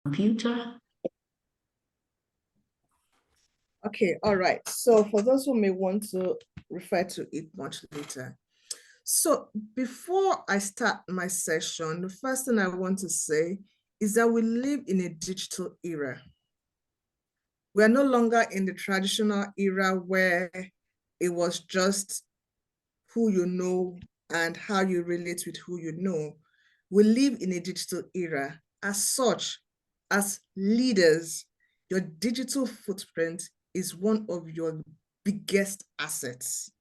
Computer. Okay, all right. So for those who may want to refer to it much later. So before I start my session, the first thing I want to say is that we live in a digital era. We are no longer in the traditional era where it was just who you know and how you relate with who you know. We live in a digital era. As such, as leaders, your digital footprint is one of your biggest assets.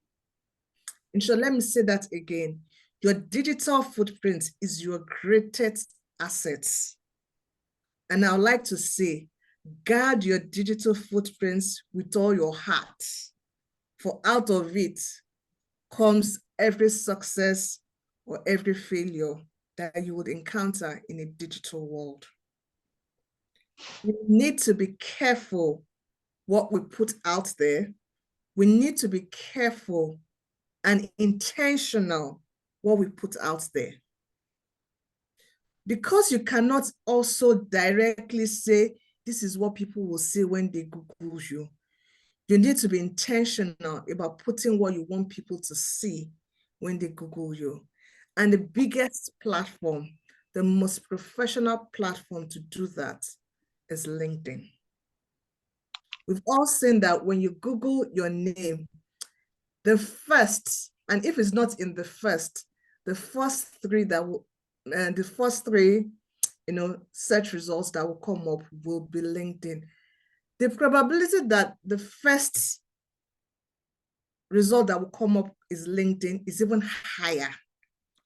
And so let me say that again. Your digital footprint is your greatest assets. And I would like to say, guard your digital footprints with all your heart, for out of it comes every success or every failure that you would encounter in a digital world. We need to be careful what we put out there. We need to be careful and intentional what we put out there. Because you cannot also directly say, this is what people will say when they Google you. You need to be intentional about putting what you want people to see when they Google you. And the biggest platform, the most professional platform to do that is LinkedIn. We've all seen that when you Google your name, the first, and if it's not in the first three that will, the first three, search results that will come up will be LinkedIn. The probability that the first result that will come up is LinkedIn is even higher.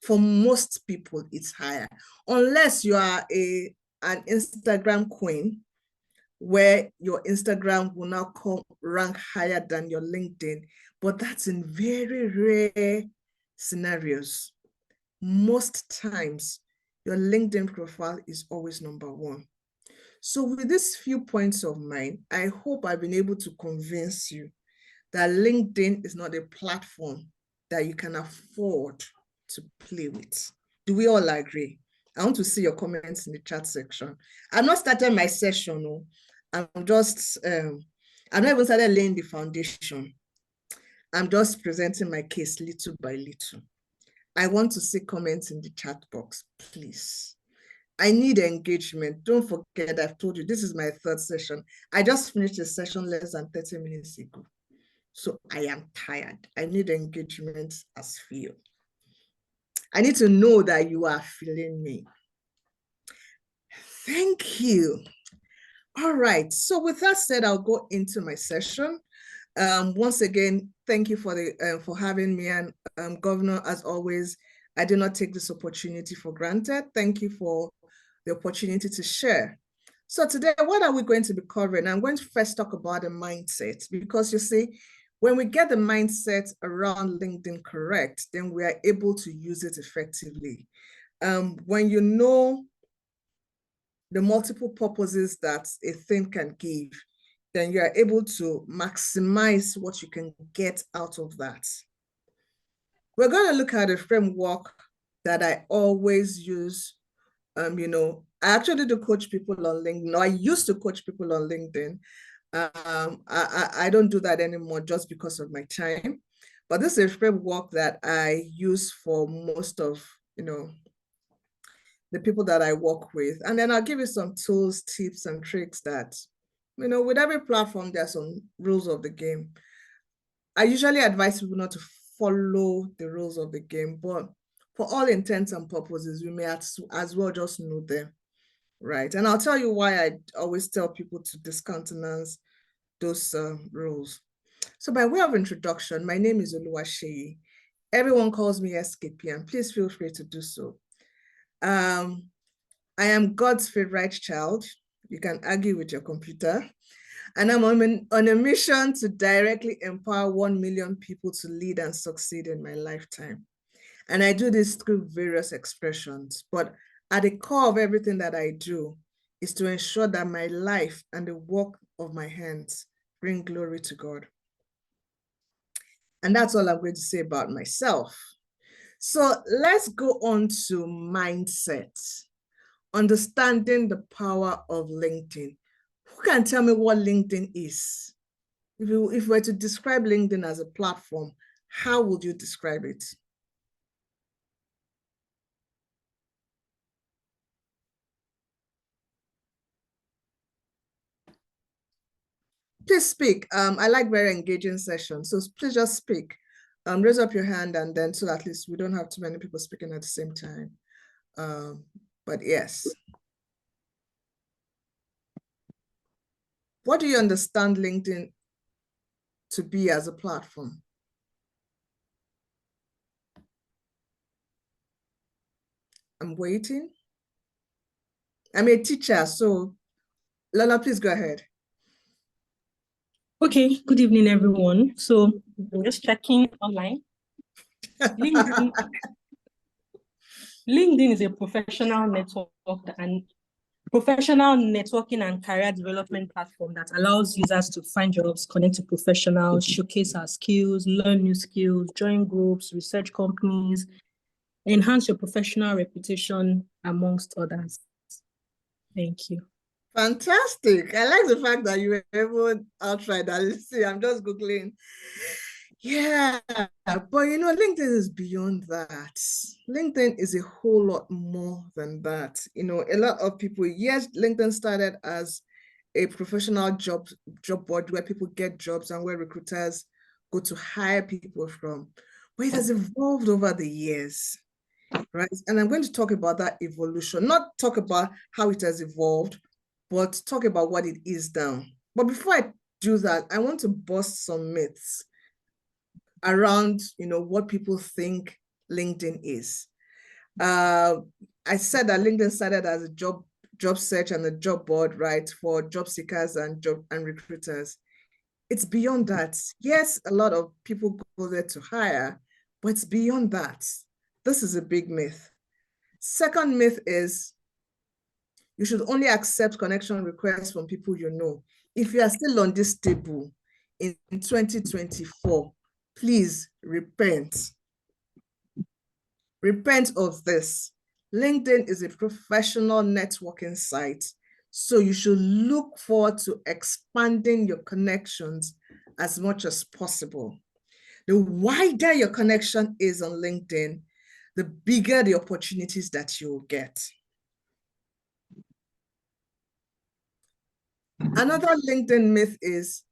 For most people, it's higher. Unless you are an Instagram queen, where your Instagram will now rank higher than your LinkedIn. But that's in very rare scenarios. Most times, your LinkedIn profile is always number one. So with these few points of mine, I hope I've been able to convince you that LinkedIn is not a platform that you can afford to play with. Do we all agree? I want to see your comments in the chat section. I've not started my session. No. I'm just, I've not even started laying the foundation. I'm just presenting my case little by little. I want to see comments in the chat box, please. I need engagement. Don't forget, I've told you, this is my third session. I just finished a session less than 30 minutes ago. So I am tired. I need engagement as feel. I need to know that you are feeling me. Thank you. All right. So with that said, I'll go into my session. Once again, thank you for having me. And Governor, as always, I do not take this opportunity for granted. Thank you for the opportunity to share. So today, what are we going to be covering? I'm going to first talk about the mindset, because you see, when we get the mindset around LinkedIn correct, then we are able to use it effectively. When you know the multiple purposes that a thing can give, then you are able to maximize what you can get out of that. We're going to look at a framework that I always use. I actually do coach people on LinkedIn. I used to coach people on LinkedIn. I don't do that anymore just because of my time. But this is a framework that I use for most of, the people that I work with. And then I'll give you some tools, tips, and tricks that, with every platform, there are some rules of the game. I usually advise people not to follow the rules of the game, but for all intents and purposes, we may as well just know them, right? And I'll tell you why I always tell people to discountenance those rules. So by way of introduction, my name is Oluwaseyi. Everyone calls me SKP, and please feel free to do so. I am God's favorite child. You can argue with your computer. And I'm on a mission to directly empower 1 million people to lead and succeed in my lifetime. And I do this through various expressions. But at the core of everything that I do is to ensure that my life and the work of my hands bring glory to God. And that's all I'm going to say about myself. So let's go on to mindset. understanding the power of LinkedIn. Who can tell me what LinkedIn is? If you were to describe LinkedIn as a platform, how would you describe it? Please speak. I like very engaging sessions, so please just speak. Raise up your hand, and then so at least we don't have too many people speaking at the same time. But yes. What do you understand LinkedIn to be as a platform? I'm waiting. I'm a teacher, so Lola, please go ahead. Okay, good evening, everyone. So I'm just checking online. LinkedIn is a professional networking and career development platform that allows users to find jobs, connect to professionals, showcase our skills, learn new skills, join groups, research companies, enhance your professional reputation, amongst others. Thank you. Fantastic. I like the fact that you were able outright. See, I'm just Googling. Yeah, but you know, LinkedIn is beyond that. LinkedIn is a whole lot more than that. You know, a lot of people, yes, LinkedIn started as a professional job board where people get jobs and where recruiters go to hire people from. But it has evolved over the years, right? And I'm going to talk about that evolution, not talk about how it has evolved, but talk about what it is now. But before I do that, I want to bust some myths around, you know, what people think LinkedIn is. I said that LinkedIn started as a job search and a job board, right, for job seekers and recruiters. It's beyond that. Yes, a lot of people go there to hire, but it's beyond that. This is a big myth. Second myth is you should only accept connection requests from people you know. If you are still on this table in 2024, please repent. Repent of this. LinkedIn is a professional networking site, so you should look forward to expanding your connections as much as possible. The wider your connection is on LinkedIn, the bigger the opportunities that you'll get. Another LinkedIn myth is,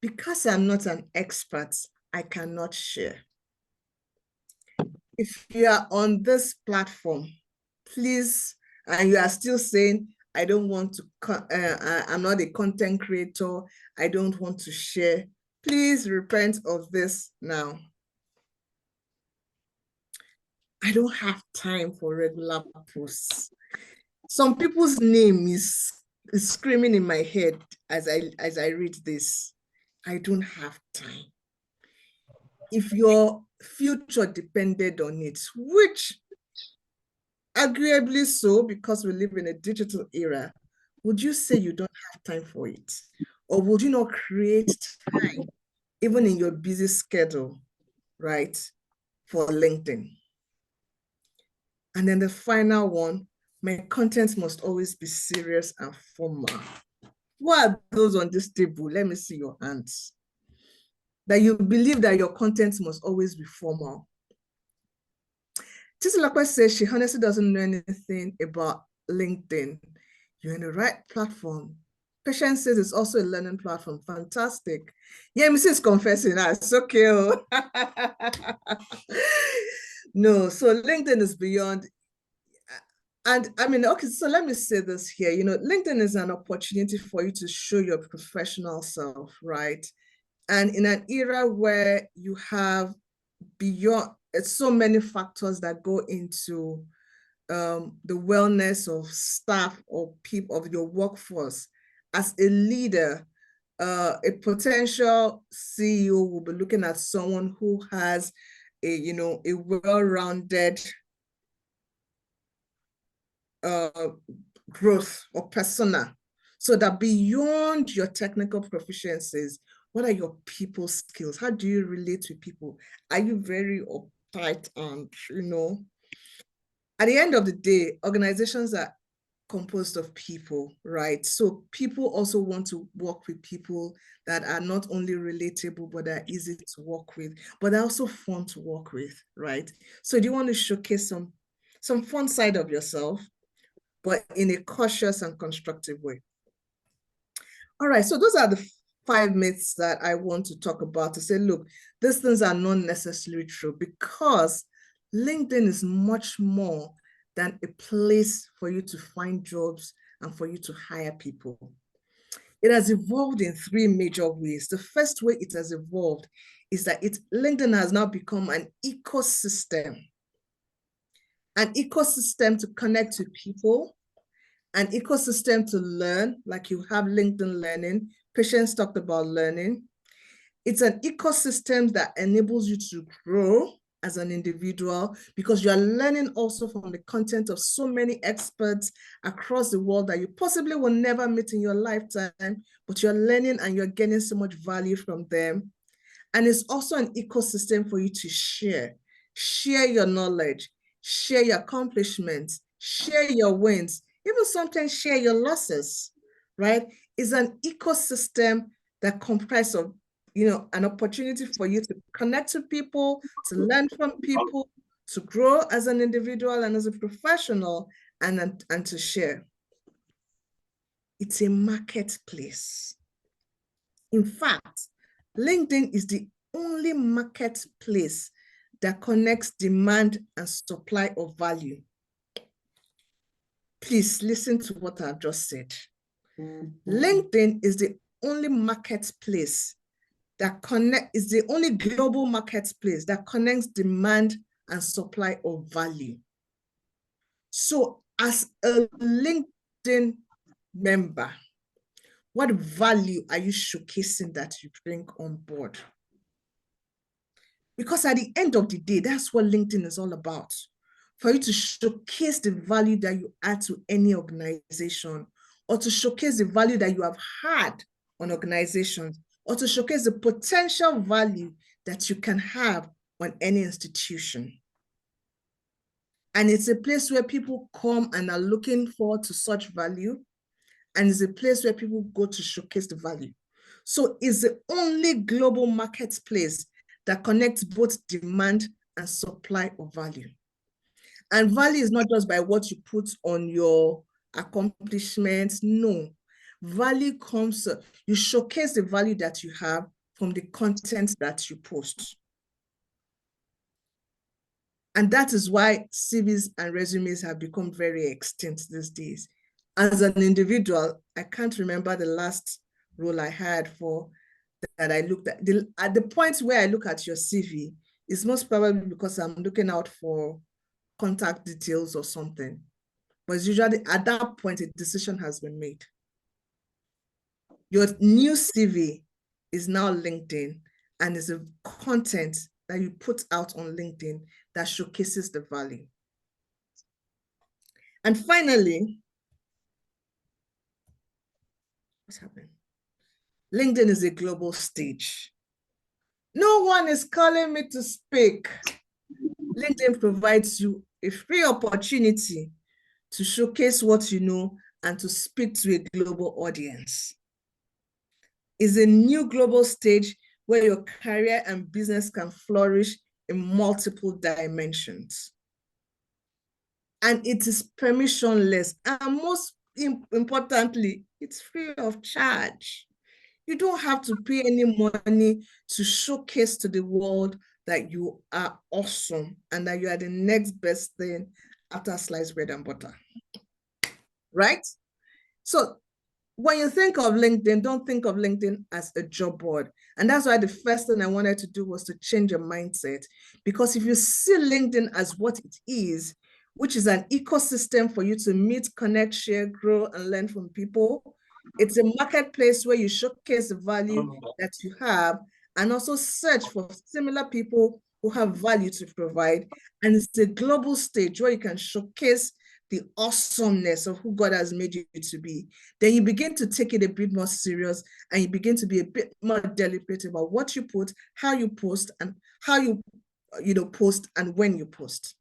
because I'm not an expert, I cannot share. If you are on this platform, please, and you are still saying, I don't want to, I'm not a content creator, I don't want to share, please repent of this now. I don't have time for regular posts. Some people's name is screaming in my head as I read this. I don't have time. If your future depended on it, which arguably so, because we live in a digital era, would you say you don't have time for it? Or would you not create time, even in your busy schedule, right, for LinkedIn? And then the final one, my content must always be serious and formal. What are those on this table? Let me see your hands. That you believe that your content must always be formal. Titilakwe says she honestly doesn't know anything about LinkedIn. You're in the right platform. Patience says it's also a learning platform. Fantastic. Yeah, Mrs. confessing that. It's okay. No, so LinkedIn is beyond. And I mean, okay, so let me say this here. You know, LinkedIn is an opportunity for you to show your professional self, right? And in an era where you have beyond, it's so many factors that go into the wellness of staff or people of your workforce. As a leader, a potential CEO will be looking at someone who has a, you know, a well-rounded growth or persona, so that beyond your technical proficiencies, what are your people skills? How do you relate with people? Are you very uptight and, you know, at the end of the day, organizations are composed of people, right? So people also want to work with people that are not only relatable, but are easy to work with, but are also fun to work with, right? So do you want to showcase some fun side of yourself, but in a cautious and constructive way? All right, so those are the 5 myths that I want to talk about to say, look, these things are not necessarily true, because LinkedIn is much more than a place for you to find jobs and for you to hire people. It has evolved in 3 major ways. The first way it has evolved is that LinkedIn has now become an ecosystem to connect to people, an ecosystem to learn, like you have LinkedIn Learning. Patience talked about learning. It's an ecosystem that enables you to grow as an individual, because you are learning also from the content of so many experts across the world that you possibly will never meet in your lifetime, but you're learning and you're getting so much value from them. And it's also an ecosystem for you to share your knowledge, share your accomplishments, share your wins, even sometimes share your losses, right? It's an ecosystem that comprises of, an opportunity for you to connect to people, to learn from people, to grow as an individual and as a professional, and to share. It's a marketplace. In fact, LinkedIn is the only marketplace that connects demand and supply of value. Please listen to what I've just said. LinkedIn is the only marketplace is the only global marketplace that connects demand and supply of value. So as a LinkedIn member, what value are you showcasing that you bring on board? Because at the end of the day, that's what LinkedIn is all about. For you to showcase the value that you add to any organization, or to showcase the value that you have had on organizations, or to showcase the potential value that you can have on any institution. And it's a place where people come and are looking forward to such value. And it's a place where people go to showcase the value. So it's the only global marketplace that connects both demand and supply of value. And value is not just by what you put on your accomplishments. No, value comes, you showcase the value that you have from the content that you post. And that is why CVs and resumes have become very extinct these days. As an individual, I can't remember the last role I had for that I looked at. At the point where I look at your CV, it's most probably because I'm looking out for contact details or something. But it's usually at that point, a decision has been made. Your new CV is now LinkedIn, and is a content that you put out on LinkedIn that showcases the value. And finally, what's happening? LinkedIn is a global stage. No one is calling me to speak. LinkedIn provides you a free opportunity to showcase what you know and to speak to a global audience. It's a new global stage where your career and business can flourish in multiple dimensions. And it is permissionless. And most importantly, it's free of charge. You don't have to pay any money to showcase to the world that you are awesome and that you are the next best thing after sliced bread and butter. Right? So when you think of LinkedIn, don't think of LinkedIn as a job board. And that's why the first thing I wanted to do was to change your mindset. Because if you see LinkedIn as what it is, which is an ecosystem for you to meet, connect, share, grow, and learn from people, it's a marketplace where you showcase the value that you have and also search for similar people who have value to provide. And it's a global stage where you can showcase the awesomeness of who God has made you to be. Then you begin to take it a bit more serious, and you begin to be a bit more deliberate about what you put, how you post, and how you post and when you post.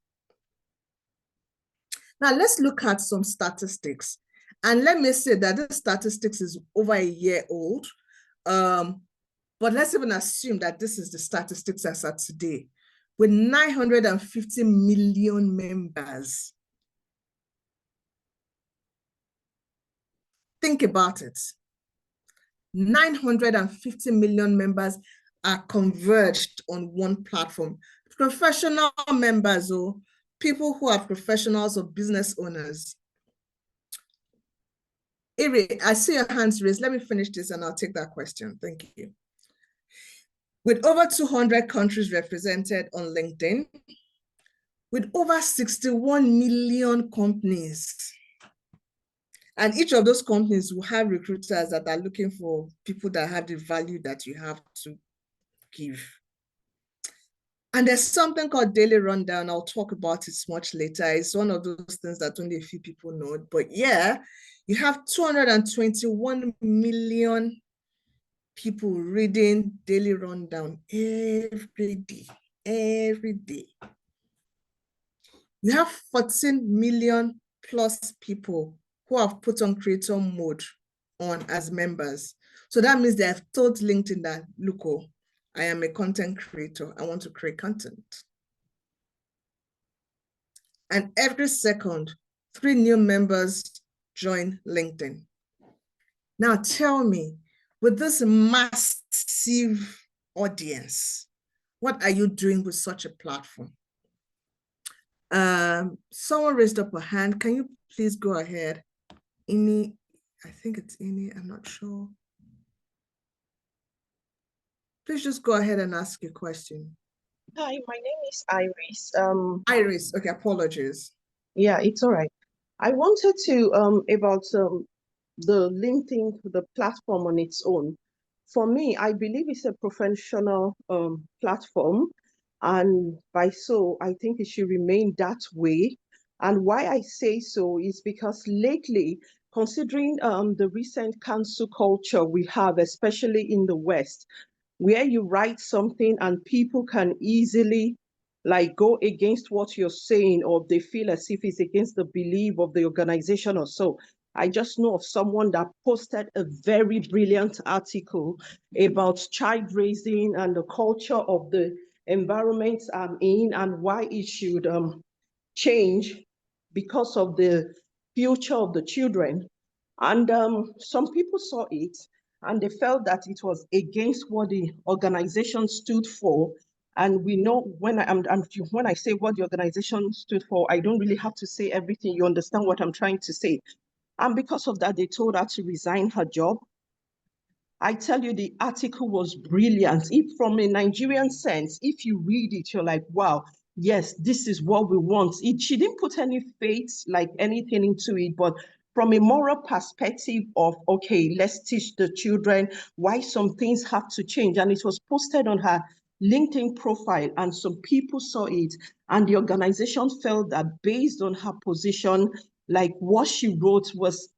Now let's look at some statistics. And let me say that this statistics is over a year old. But let's even assume that this is the statistics as at today, with 950 million members. Think about it. 950 million members are converged on one platform. Professional members, or people who are professionals or business owners. Iri, I see your hands raised. Let me finish this and I'll take that question. Thank you. With over 200 countries represented on LinkedIn, with over 61 million companies, and each of those companies will have recruiters that are looking for people that have the value that you have to give. And there's something called daily rundown. I'll talk about it much later. It's one of those things that only a few people know. But yeah, you have 221 million people reading daily rundown every day. You have 14 million plus people who have put on creator mode on as members. So that means they have told LinkedIn that, look, oh, I am a content creator. I want to create content. And every second, 3 new members join LinkedIn. Now tell me, with this massive audience, what are you doing with such a platform? Someone raised up a hand. Can you please go ahead? Ini, I think it's Ini, I'm not sure. Please just go ahead and ask your question. Hi, my name is Iris. Iris, okay, apologies. Yeah, it's all right. I wanted to about the LinkedIn, the platform on its own. For me, I believe it's a professional platform, and by so I think it should remain that way. And why I say so is because lately, considering the recent cancel culture we have, especially in the West, where you write something and people can easily like go against what you're saying, or they feel as if it's against the belief of the organization or so. I just know of someone that posted a very brilliant article about child raising and the culture of the environment I'm in and why it should change because of the future of the children. And some people saw it and they felt that it was against what the organization stood for. And we know when I say what the organization stood for, I don't really have to say everything. You understand what I'm trying to say. And because of that, they told her to resign her job. I tell you, the article was brilliant. If from a Nigerian sense, if you read it, you're like, wow, yes, this is what we want. She didn't put any faith, like anything into it, but from a moral perspective of, okay, let's teach the children why some things have to change. And it was posted on her LinkedIn profile, and some people saw it, and the organization felt that based on her position, like what she wrote was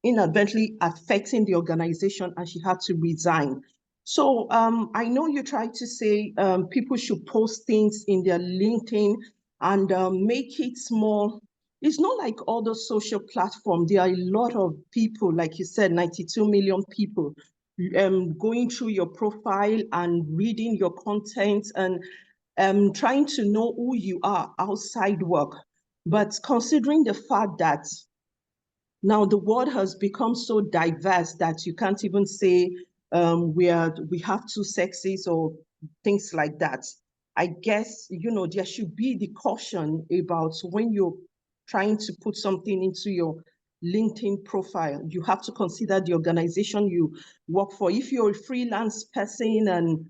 inadvertently affecting the organization, and she had to resign. So I know you tried to say people should post things in their LinkedIn and make it more. It's not like other social platforms. There are a lot of people, like you said, 92 million people going through your profile and reading your content and trying to know who you are outside work. But considering the fact that now the world has become so diverse that you can't even say we have two sexes or things like that. I guess, there should be the caution about when you're trying to put something into your LinkedIn profile. You have to consider the organization you work for. If you're a freelance person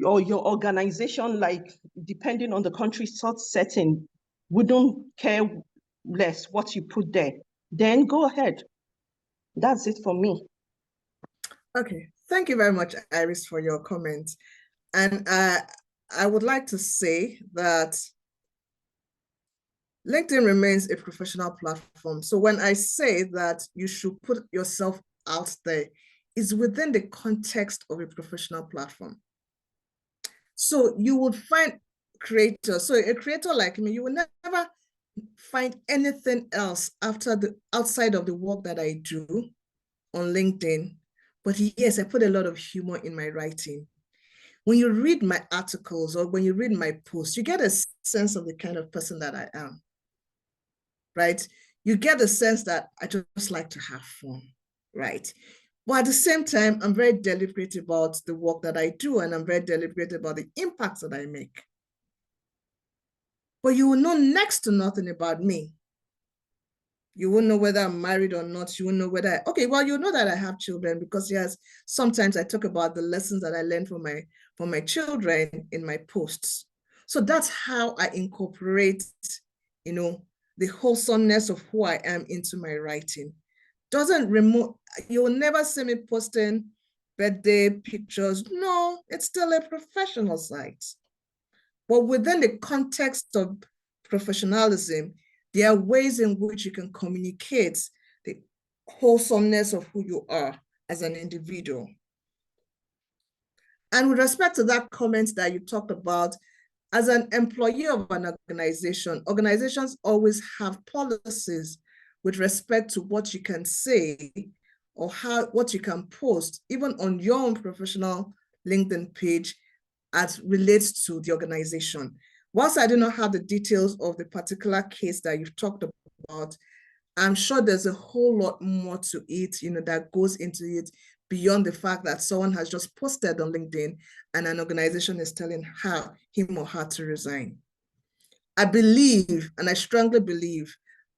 or your organization, like depending on the country sort setting, wouldn't care less what you put there, then go ahead. That's it for me. Okay, thank you very much, Iris, for your comment. And I would like to say that LinkedIn remains a professional platform. So when I say that you should put yourself out there, it's within the context of a professional platform. So you would find creators. So a creator like me, you will never find anything else outside of the work that I do on LinkedIn. But yes, I put a lot of humor in my writing. When you read my articles or when you read my posts, you get a sense of the kind of person that I am, right? You get the sense that I just like to have fun, right? But at the same time, I'm very deliberate about the work that I do, and I'm very deliberate about the impacts that I make. But you will know next to nothing about me. You won't know whether I'm married or not. You won't know whether, okay, well, you know that I have children, because yes, sometimes I talk about the lessons that I learned from my children in my posts. So that's how I incorporate, the wholesomeness of who I am into my writing. Doesn't remove, you will never see me posting birthday pictures. No, it's still a professional site. But within the context of professionalism, there are ways in which you can communicate the wholesomeness of who you are as an individual. And with respect to that comment that you talked about, as an employee of an organization, organizations always have policies with respect to what you can say or what you can post, even on your own professional LinkedIn page, as relates to the organization. Whilst I do not have the details of the particular case that you've talked about, I'm sure there's a whole lot more to it, that goes into it beyond the fact that someone has just posted on LinkedIn and an organization is telling him or her to resign. I believe, and I strongly believe,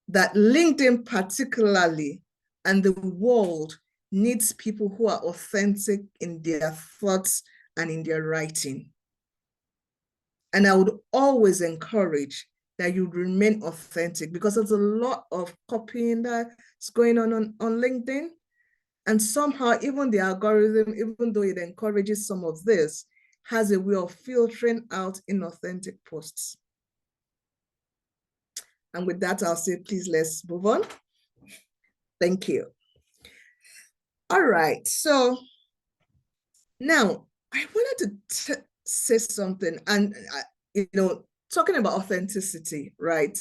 that LinkedIn particularly and the world needs people who are authentic in their thoughts and in their writing. And I would always encourage that you remain authentic, because there's a lot of copying that's going on LinkedIn. And somehow, even the algorithm, even though it encourages some of this, has a way of filtering out inauthentic posts. And with that, I'll say, please, let's move on. Thank you. All right, so now I wanted to say something, and talking about authenticity, right?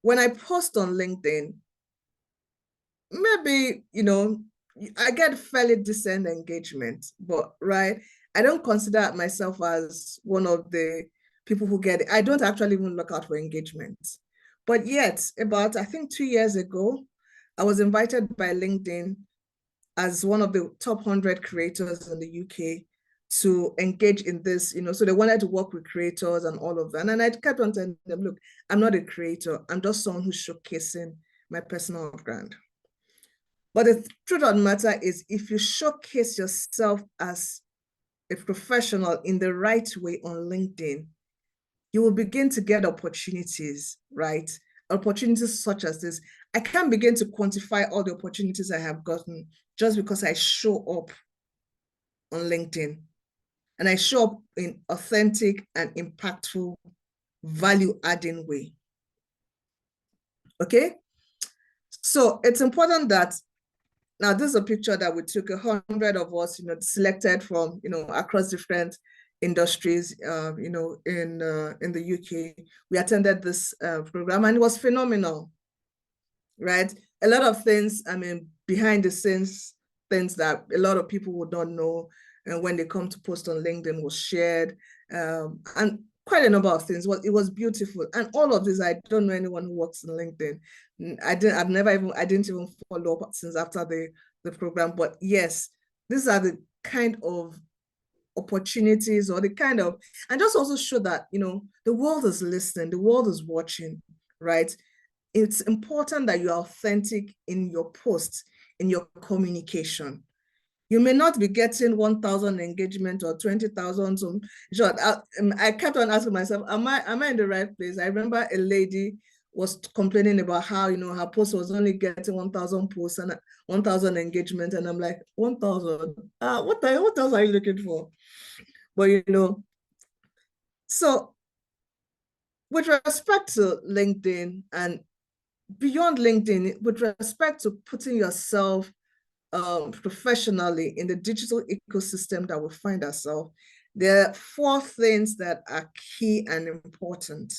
When I post on LinkedIn, maybe, I get fairly decent engagement, but right, I don't consider myself as one of the people who get it. I don't actually even look out for engagement. But yet, about, I think 2 years ago, I was invited by LinkedIn as one of the top 100 creators in the UK to engage in this, so they wanted to work with creators and all of that. And I kept on telling them, look, I'm not a creator. I'm just someone who's showcasing my personal brand. But the truth of the matter is, if you showcase yourself as a professional in the right way on LinkedIn, you will begin to get opportunities, right? Opportunities such as this. I can't begin to quantify all the opportunities I have gotten just because I show up on LinkedIn. And I show up in authentic and impactful, value-adding way. Okay? So it's important that, now this is a picture that we took, 100 of us, selected from, across different industries, in the UK. We attended this program, and it was phenomenal, right? A lot of things, behind the scenes, things that a lot of people would not know, and when they come to post on LinkedIn was shared, and quite a number of things. It was beautiful. And all of this, I don't know anyone who works on LinkedIn. I didn't even follow up since after the program. But yes, these are the kind of opportunities, or the kind of, and just also show that, the world is listening, the world is watching, right? It's important that you are authentic in your posts, in your communication. You may not be getting 1,000 engagement or 20,000. So short. I kept on asking myself, am I in the right place? I remember a lady was complaining about how, her post was only getting 1,000 posts and 1,000 engagement. And I'm like, 1,000? What else are you looking for? But, so with respect to LinkedIn and beyond LinkedIn, with respect to putting yourself professionally in the digital ecosystem that we find ourselves, there are 4 things that are key and important.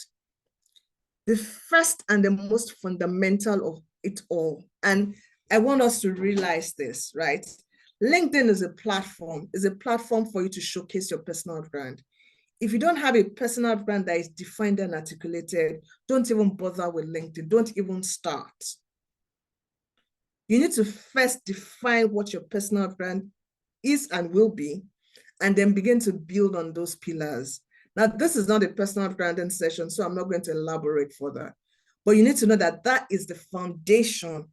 the first and the most fundamental of it all, and I want us to realize this, right? LinkedIn is a platform for you to showcase your personal brand. If you don't have a personal brand that is defined and articulated, don't even bother with LinkedIn. Don't even start. You need to first define what your personal brand is and will be, and then begin to build on those pillars. Now, this is not a personal branding session, so I'm not going to elaborate further. But you need to know that that is the foundation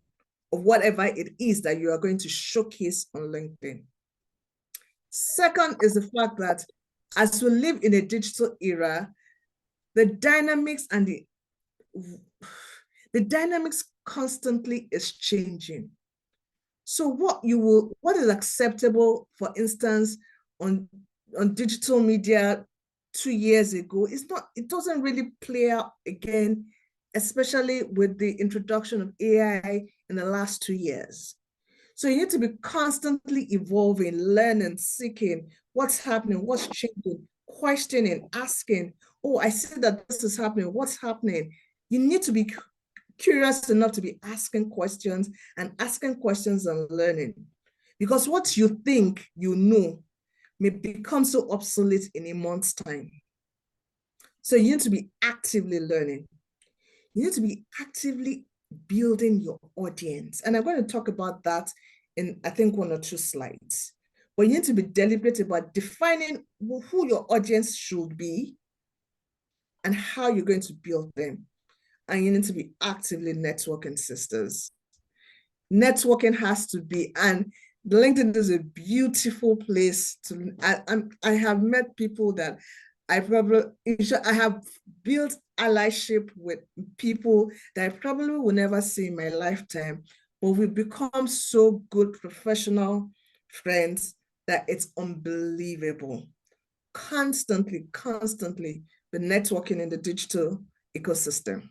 of whatever it is that you are going to showcase on LinkedIn. Second is the fact that as we live in a digital era, the dynamics constantly is changing. So what is acceptable, for instance, on digital media 2 years ago, it doesn't really play out again, especially with the introduction of AI in the last 2 years. So you need to be constantly evolving, learning, seeking what's happening, what's changing, questioning, asking, oh, I see that this is happening, what's happening? You need to be curious enough to be asking questions and learning. Because what you think you know may become so obsolete in a month's time. So you need to be actively learning. You need to be actively building your audience. And I'm going to talk about that in, I think, 1 or 2 slides. But you need to be deliberate about defining who your audience should be and how you're going to build them. And you need to be actively networking, sisters. Networking has to be, and LinkedIn is a beautiful place to, I have met people that I have built allyship with people that I probably will never see in my lifetime, but we've become so good professional friends that it's unbelievable. Constantly the networking in the digital ecosystem.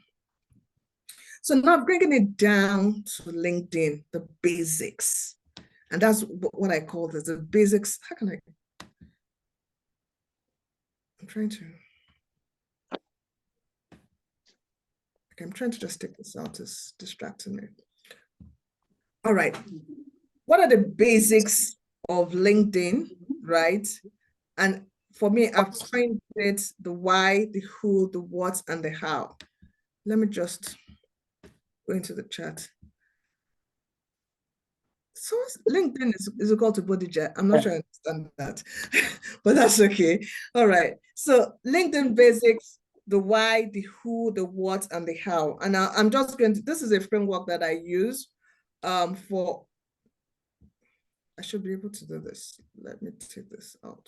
So now bringing it down to LinkedIn, the basics. And that's what I call this, the basics. How can I'm trying to just take this out, it's distracting me. All right. What are the basics of LinkedIn, right? And for me, I've trained it the why, the who, the what, and the how. Let me just go into the chat. So LinkedIn is equal to Bodija. I'm not sure I understand that, but that's okay. All right. So LinkedIn basics, the why, the who, the what, and the how. And I'm just going to, this is a framework that I use for, I should be able to do this. Let me take this out.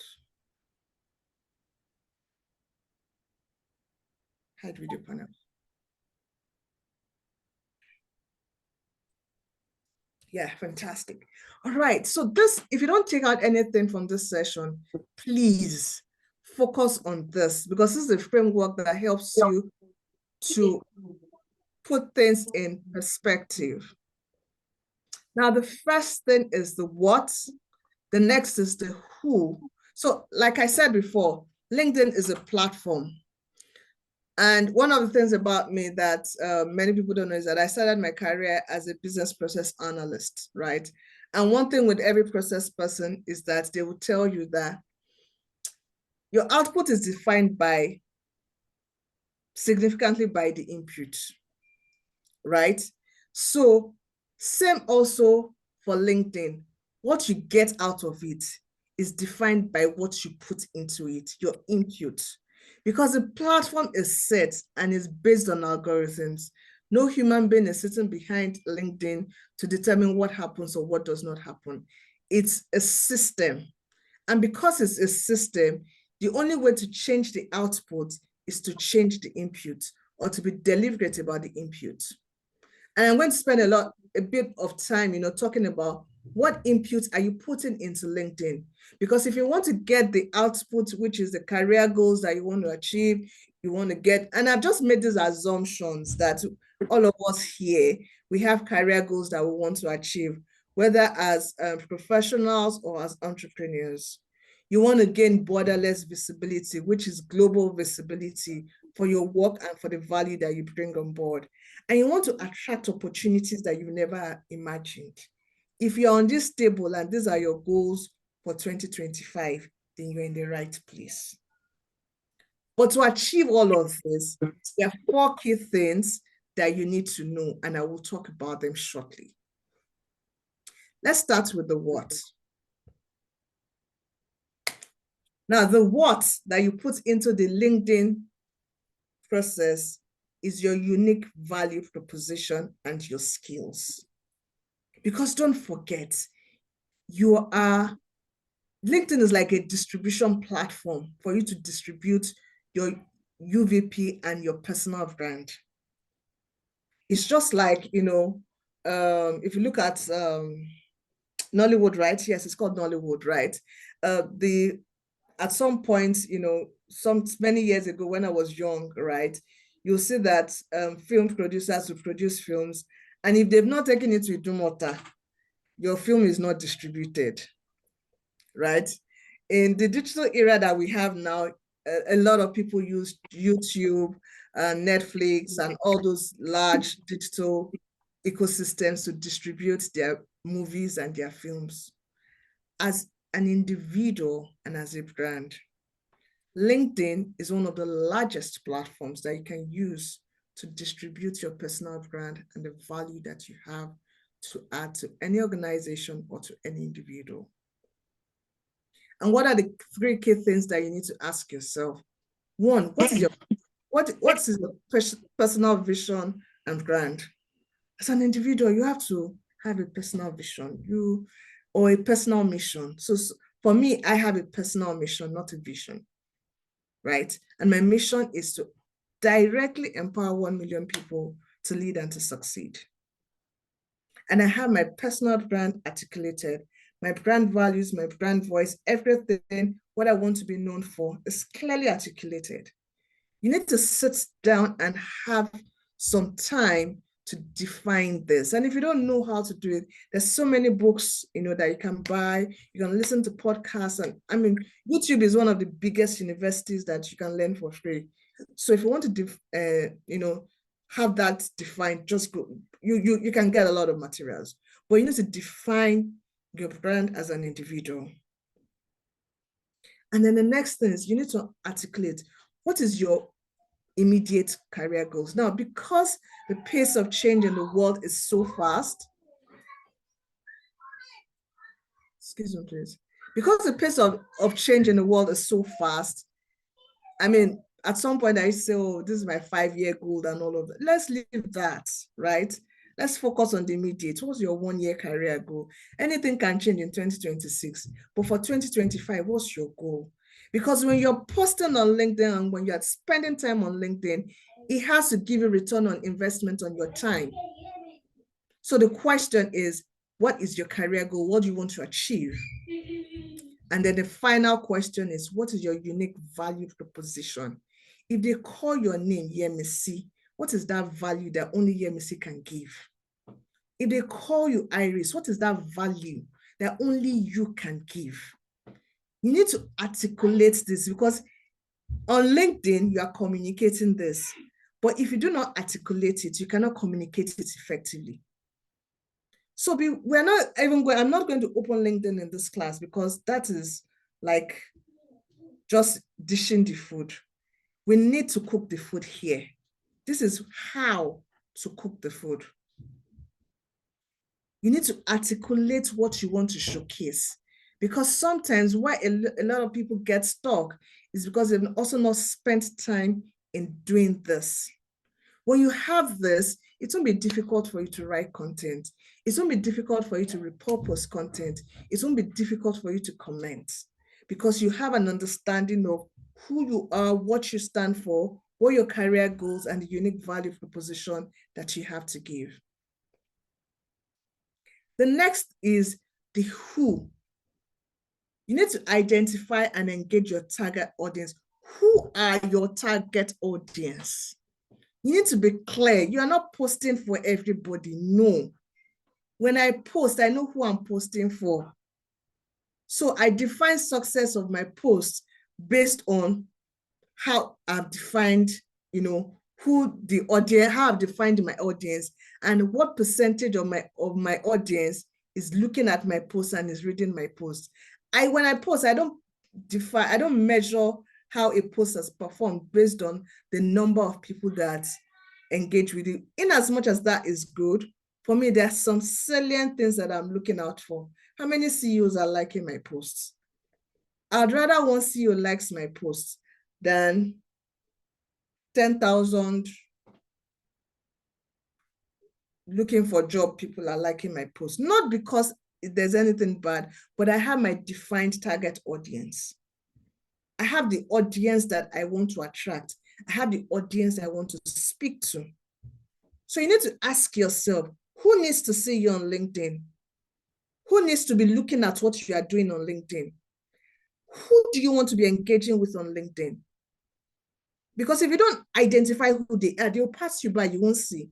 Hide video panel. Yeah, fantastic. All right, so this, if you don't take out anything from this session, please focus on this, because this is a framework that helps you to put things in perspective. Now, the first thing is the what, the next is the who. So like I said before, LinkedIn is a platform. And one of the things about me that many people don't know is that I started my career as a business process analyst, right? And one thing with every process person is that they will tell you that your output is defined significantly by the input, right? So same also for LinkedIn. What you get out of it is defined by what you put into it, your input. Because the platform is set and is based on algorithms. No human being is sitting behind LinkedIn to determine what happens or what does not happen. It's a system. And because it's a system, the only way to change the output is to change the input or to be deliberate about the input. And I'm going to spend a bit of time, talking about what inputs are you putting into LinkedIn? Because if you want to get the output, which is the career goals that you want to achieve, you want to get, and I've just made these assumptions that all of us here, we have career goals that we want to achieve, whether as professionals or as entrepreneurs. You want to gain borderless visibility, which is global visibility for your work and for the value that you bring on board. And you want to attract opportunities that you've never imagined. If you're on this table and these are your goals for 2025, then you're in the right place. But to achieve all of this, there are 4 key things that you need to know, and I will talk about them shortly. Let's start with the what. Now, the what that you put into the LinkedIn process is your unique value proposition and your skills. Because don't forget, LinkedIn is like a distribution platform for you to distribute your UVP and your personal brand. It's just like, if you look at Nollywood, right? Yes, it's called Nollywood, right? At some point, many years ago when I was young, right, you'll see that film producers will produce films, and if they've not taken it to Idumota, your film is not distributed, right? In the digital era that we have now, a lot of people use YouTube, Netflix, and all those large digital ecosystems to distribute their movies and their films. As an individual and as a brand, LinkedIn is one of the largest platforms that you can use to distribute your personal brand and the value that you have to add to any organization or to any individual. And what are the 3 key things that you need to ask yourself? 1, what is your personal vision and brand? As an individual, you have to have a personal vision, or a personal mission. So for me, I have a personal mission, not a vision, right? And my mission is to directly empower 1 million people to lead and to succeed. And I have my personal brand articulated, my brand values, my brand voice, everything, what I want to be known for is clearly articulated. You need to sit down and have some time to define this. And if you don't know how to do it, there's so many books, that you can buy. You can listen to podcasts. And I mean, YouTube is one of the biggest universities that you can learn for free. So if you want to, have that defined, just go. You can get a lot of materials, but you need to define your brand as an individual. And then the next thing is you need to articulate what is your immediate career goals. Now, because the pace of change in the world is so fast, excuse me, please. Because the pace of change in the world is so fast, I mean, at some point I say, oh, this is my 5-year goal and all of that. Let's leave that, right? Let's focus on the immediate. What's your 1-year career goal? Anything can change in 2026, but for 2025, what's your goal? Because when you're posting on LinkedIn and when you're spending time on LinkedIn, it has to give you return on investment on your time. So the question is, what is your career goal? What do you want to achieve? And then the final question is, what is your unique value proposition? If they call your name Yemisi, what is that value that only Yemisi can give? If they call you Iris, what is that value that only you can give? You need to articulate this, because on LinkedIn, you are communicating this. But if you do not articulate it, you cannot communicate it effectively. So we're not even going, I'm not going to open LinkedIn in this class, because that is like just dishing the food. We need to cook the food here. This is how to cook the food. You need to articulate what you want to showcase, because sometimes why a lot of people get stuck is because they've also not spent time in doing this. When you have this, it won't be difficult for you to write content. It won't be difficult for you to repurpose content. It won't be difficult for you to comment, because you have an understanding of who you are, what you stand for, what your career goals, and the unique value proposition that you have to give. The next is the who. You need to identify and engage your target audience. Who are your target audience? You need to be clear. You are not posting for everybody. No. When I post, I know who I'm posting for. So I define success of my post based on how I've defined, who the audience, how I've defined my audience, and what percentage of my audience is looking at my post and is reading my post. When I post, I don't measure how a post has performed based on the number of people that engage with it. In as much as that is good, for me, there are some salient things that I'm looking out for. How many CEOs are liking my posts? I'd rather one CEO likes my posts than 10,000 looking for job people are liking my post. Not because there's anything bad, but I have my defined target audience. I have the audience that I want to attract. I have the audience I want to speak to. So you need to ask yourself, who needs to see you on LinkedIn? Who needs to be looking at what you are doing on LinkedIn? Who do you want to be engaging with on LinkedIn? Because if you don't identify who they are, they'll pass you by, you won't see.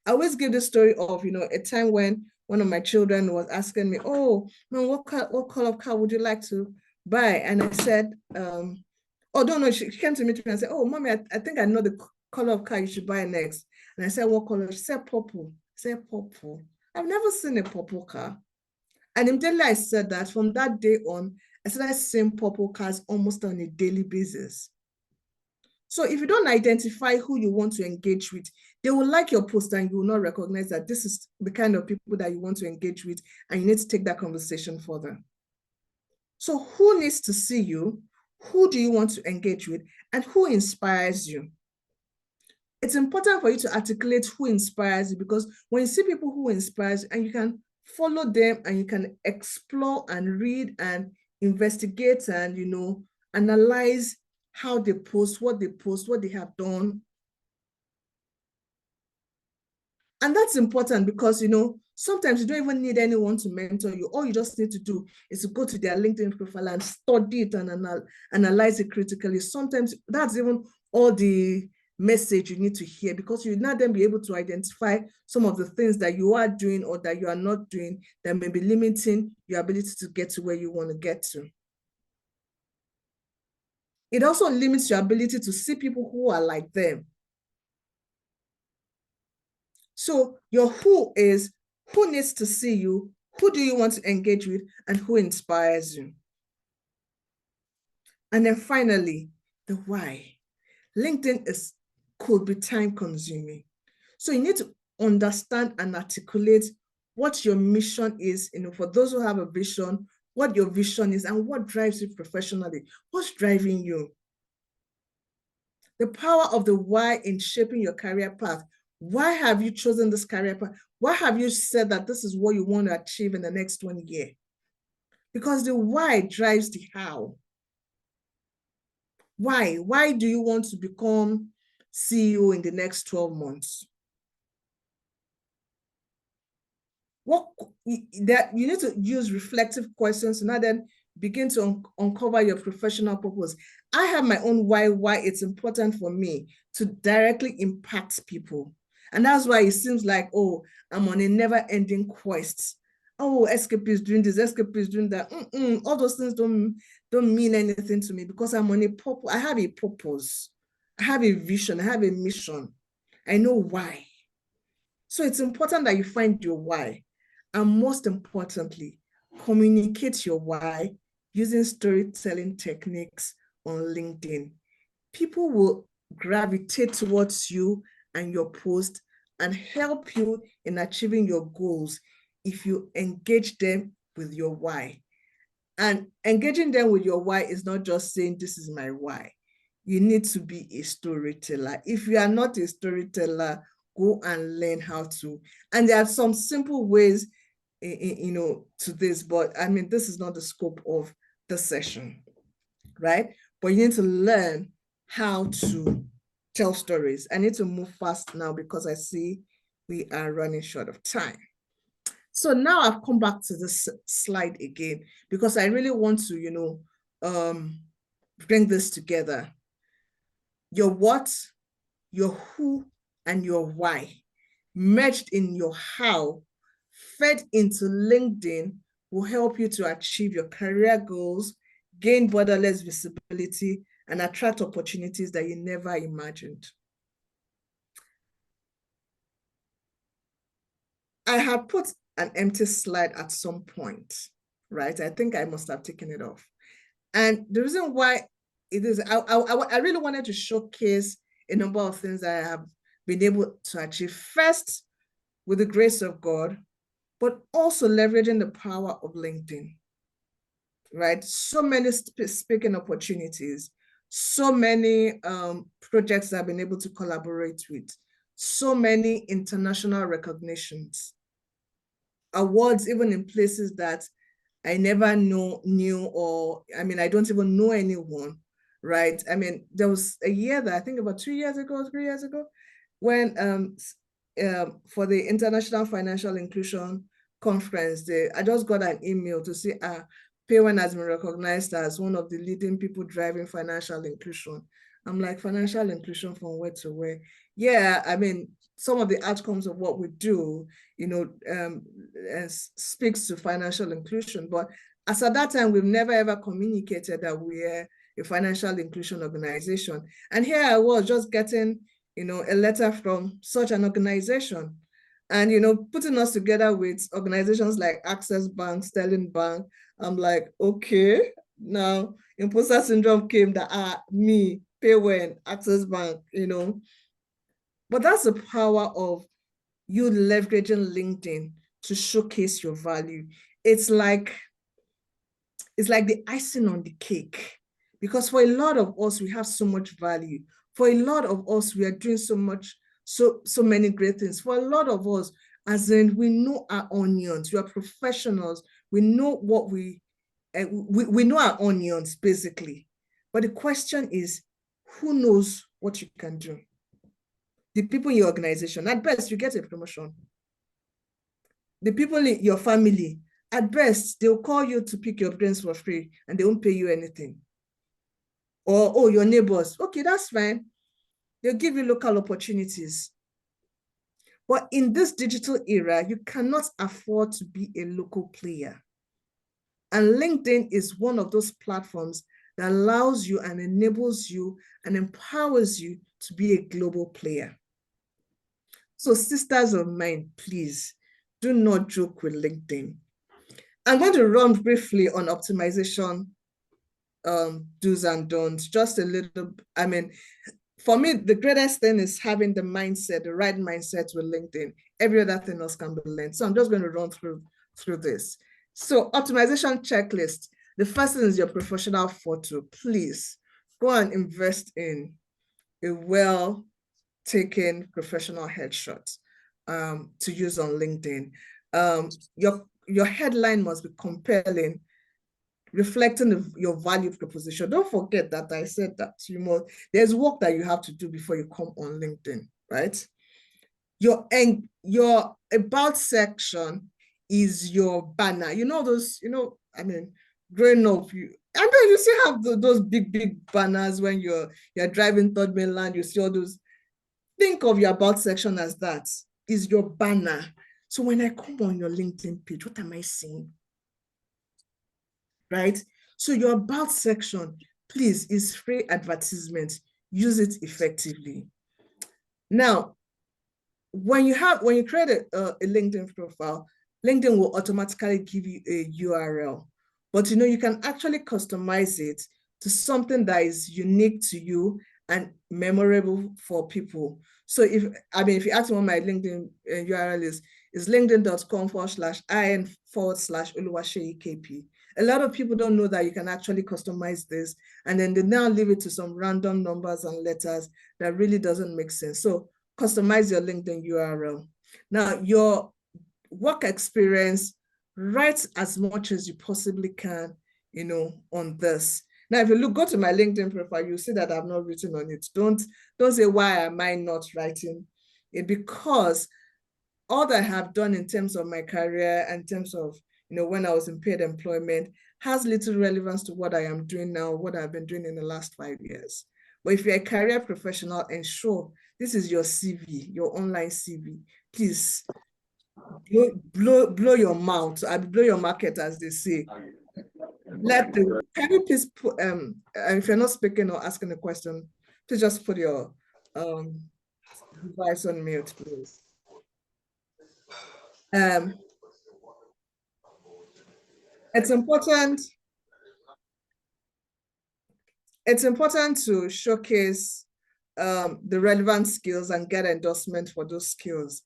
I always give the story of, a time when one of my children was asking me, oh, man, what color of car would you like to buy? And I said, oh, no, she came to me and said, oh, mommy, I think I know the color of car you should buy next. And I said, what color? She said, purple. I said, purple. I've never seen a purple car. And immediately I said that, from that day on, I started seeing purple cars almost on a daily basis. So if you don't identify who you want to engage with, they will like your post and you will not recognize that this is the kind of people that you want to engage with, and you need to take that conversation further. So who needs to see you? Who do you want to engage with? And who inspires you? It's important for you to articulate who inspires you, because when you see people who inspires you, and you can follow them and you can explore and read and investigate and, analyze how they post, what they have done. And that's important because, sometimes you don't even need anyone to mentor you. All you just need to do is to go to their LinkedIn profile and study it and analyze it critically. Sometimes that's even all the message you need to hear, because you now then be able to identify some of the things that you are doing or that you are not doing that may be limiting your ability to get to where you want to get to. It also limits your ability to see people who are like them. So your who is, who needs to see you, who do you want to engage with, and who inspires you? And then finally, the why. LinkedIn could be time consuming. So you need to understand and articulate what your mission is, for those who have a vision, what your vision is and what drives you professionally. What's driving you? The power of the why in shaping your career path. Why have you chosen this career path? Why have you said that this is what you want to achieve in the next 1 year? Because the why drives the how. Why? Why do you want to become CEO in the next 12 months? You need to use reflective questions to now then begin to uncover your professional purpose. I have my own why it's important for me to directly impact people. And that's why it seems like, oh, I'm on a never-ending quest. Oh, escape is doing this, escape is doing that. All those things don't mean anything to me, because I'm on a purpose. I have a purpose. I have a vision. I have a mission. I know why. So it's important that you find your why. And most importantly, communicate your why using storytelling techniques on LinkedIn. People will gravitate towards you and your post and help you in achieving your goals if you engage them with your why. And engaging them with your why is not just saying, this is my why. You need to be a storyteller. If you are not a storyteller, go and learn how to. And there are some simple ways, to this, but I mean, this is not the scope of the session, right? But you need to learn how to tell stories. I need to move fast now because I see we are running short of time. So now I've come back to this slide again because I really want to, bring this together. Your what, your who, and your why merged in your how, fed into LinkedIn will help you to achieve your career goals, gain borderless visibility, and attract opportunities that you never imagined. I had put an empty slide at some point, right? I think I must have taken it off. And the reason why it is, I really wanted to showcase a number of things that I have been able to achieve. First, with the grace of God, but also leveraging the power of LinkedIn, right? So many speaking opportunities, so many projects I've been able to collaborate with, so many international recognitions, awards even in places that I never knew, or I mean, I don't even know anyone, right? I mean, there was a year that I think about 2 years ago, 3 years ago, when for the International Financial Inclusion Conference, I just got an email to say, Payone has been recognized as one of the leading people driving financial inclusion. I'm like, financial inclusion from where to where? Yeah, I mean, some of the outcomes of what we do, you know, speaks to financial inclusion. But as at that time, we've never ever communicated that we're a financial inclusion organization. And here I was just getting, you know, a letter from such an organization, and, you know, putting us together with organizations like Access Bank, Sterling Bank. I'm like, okay, now imposter syndrome came that me, Payone, Access Bank, you know. But that's the power of you leveraging LinkedIn to showcase your value. It's like the icing on the cake, because for a lot of us, we have so much value. For a lot of us, we are doing so many great things. For a lot of us, as in, we know our onions. We are professionals. We know what we know our onions, basically. But the question is, who knows what you can do? The people in your organization, at best, you get a promotion. The people in your family, at best, they'll call you to pick your brains for free and they won't pay you anything. Or, oh, your neighbors, okay, that's fine. They'll give you local opportunities. But in this digital era, you cannot afford to be a local player. And LinkedIn is one of those platforms that allows you and enables you and empowers you to be a global player. So sisters of mine, please do not joke with LinkedIn. I'm going to run briefly on optimization do's and don'ts, just a little. I mean, for me, the greatest thing is having the mindset, the right mindset with LinkedIn. Every other thing else can be learned. So I'm just going to run through this. So optimization checklist. The first thing is your professional photo. Please go and invest in a well-taken professional headshot to use on LinkedIn. Your headline must be compelling, reflecting your value proposition. Don't forget that I said that there's work that you have to do before you come on LinkedIn, right? Your about section is your banner. You know those, I mean, growing up, you still have those big banners when you're driving third mainland, you see all those. Think of your about section as that is your banner. So when I come on your LinkedIn page, what am I seeing? Right? So your about section, please, is free advertisement. Use it effectively. Now, when you create a LinkedIn profile, LinkedIn will automatically give you a URL. But you can actually customize it to something that is unique to you and memorable for people. So if you ask me what my LinkedIn URL is linkedin.com/in/Oluwaseyi-KP. A lot of people don't know that you can actually customize this, and then they now leave it to some random numbers and letters that really doesn't make sense. So customize your LinkedIn URL. Now, your work experience, write as much as you possibly can, on this. Now, if you go to my LinkedIn profile, you'll see that I've not written on it. Don't say, why am I not writing it? Because all that I have done in terms of my career and in terms of, when I was in paid employment has little relevance to what I am doing now, what I've been doing in the last 5 years. But if you're a career professional, ensure this is your CV, your online CV. Please blow your mouth, blow your market, as they say. Can you please put, if you're not speaking or asking a question, please just put your device on mute, please. It's important to showcase the relevant skills and get endorsement for those skills.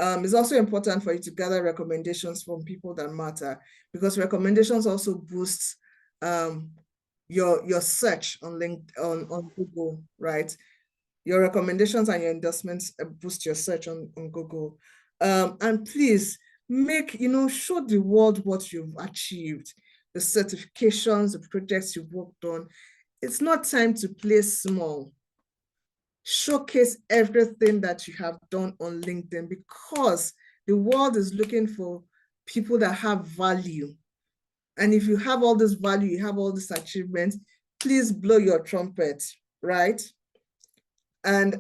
It's also important for you to gather recommendations from people that matter, because recommendations also boost your search on on Google, right? Your recommendations and your endorsements boost your search on Google. And please show the world what you've achieved, the certifications, the projects you've worked on. It's not time to play small. Showcase everything that you have done on LinkedIn, because the world is looking for people that have value. And if you have all this value, you have all this achievement, please blow your trumpet, right? And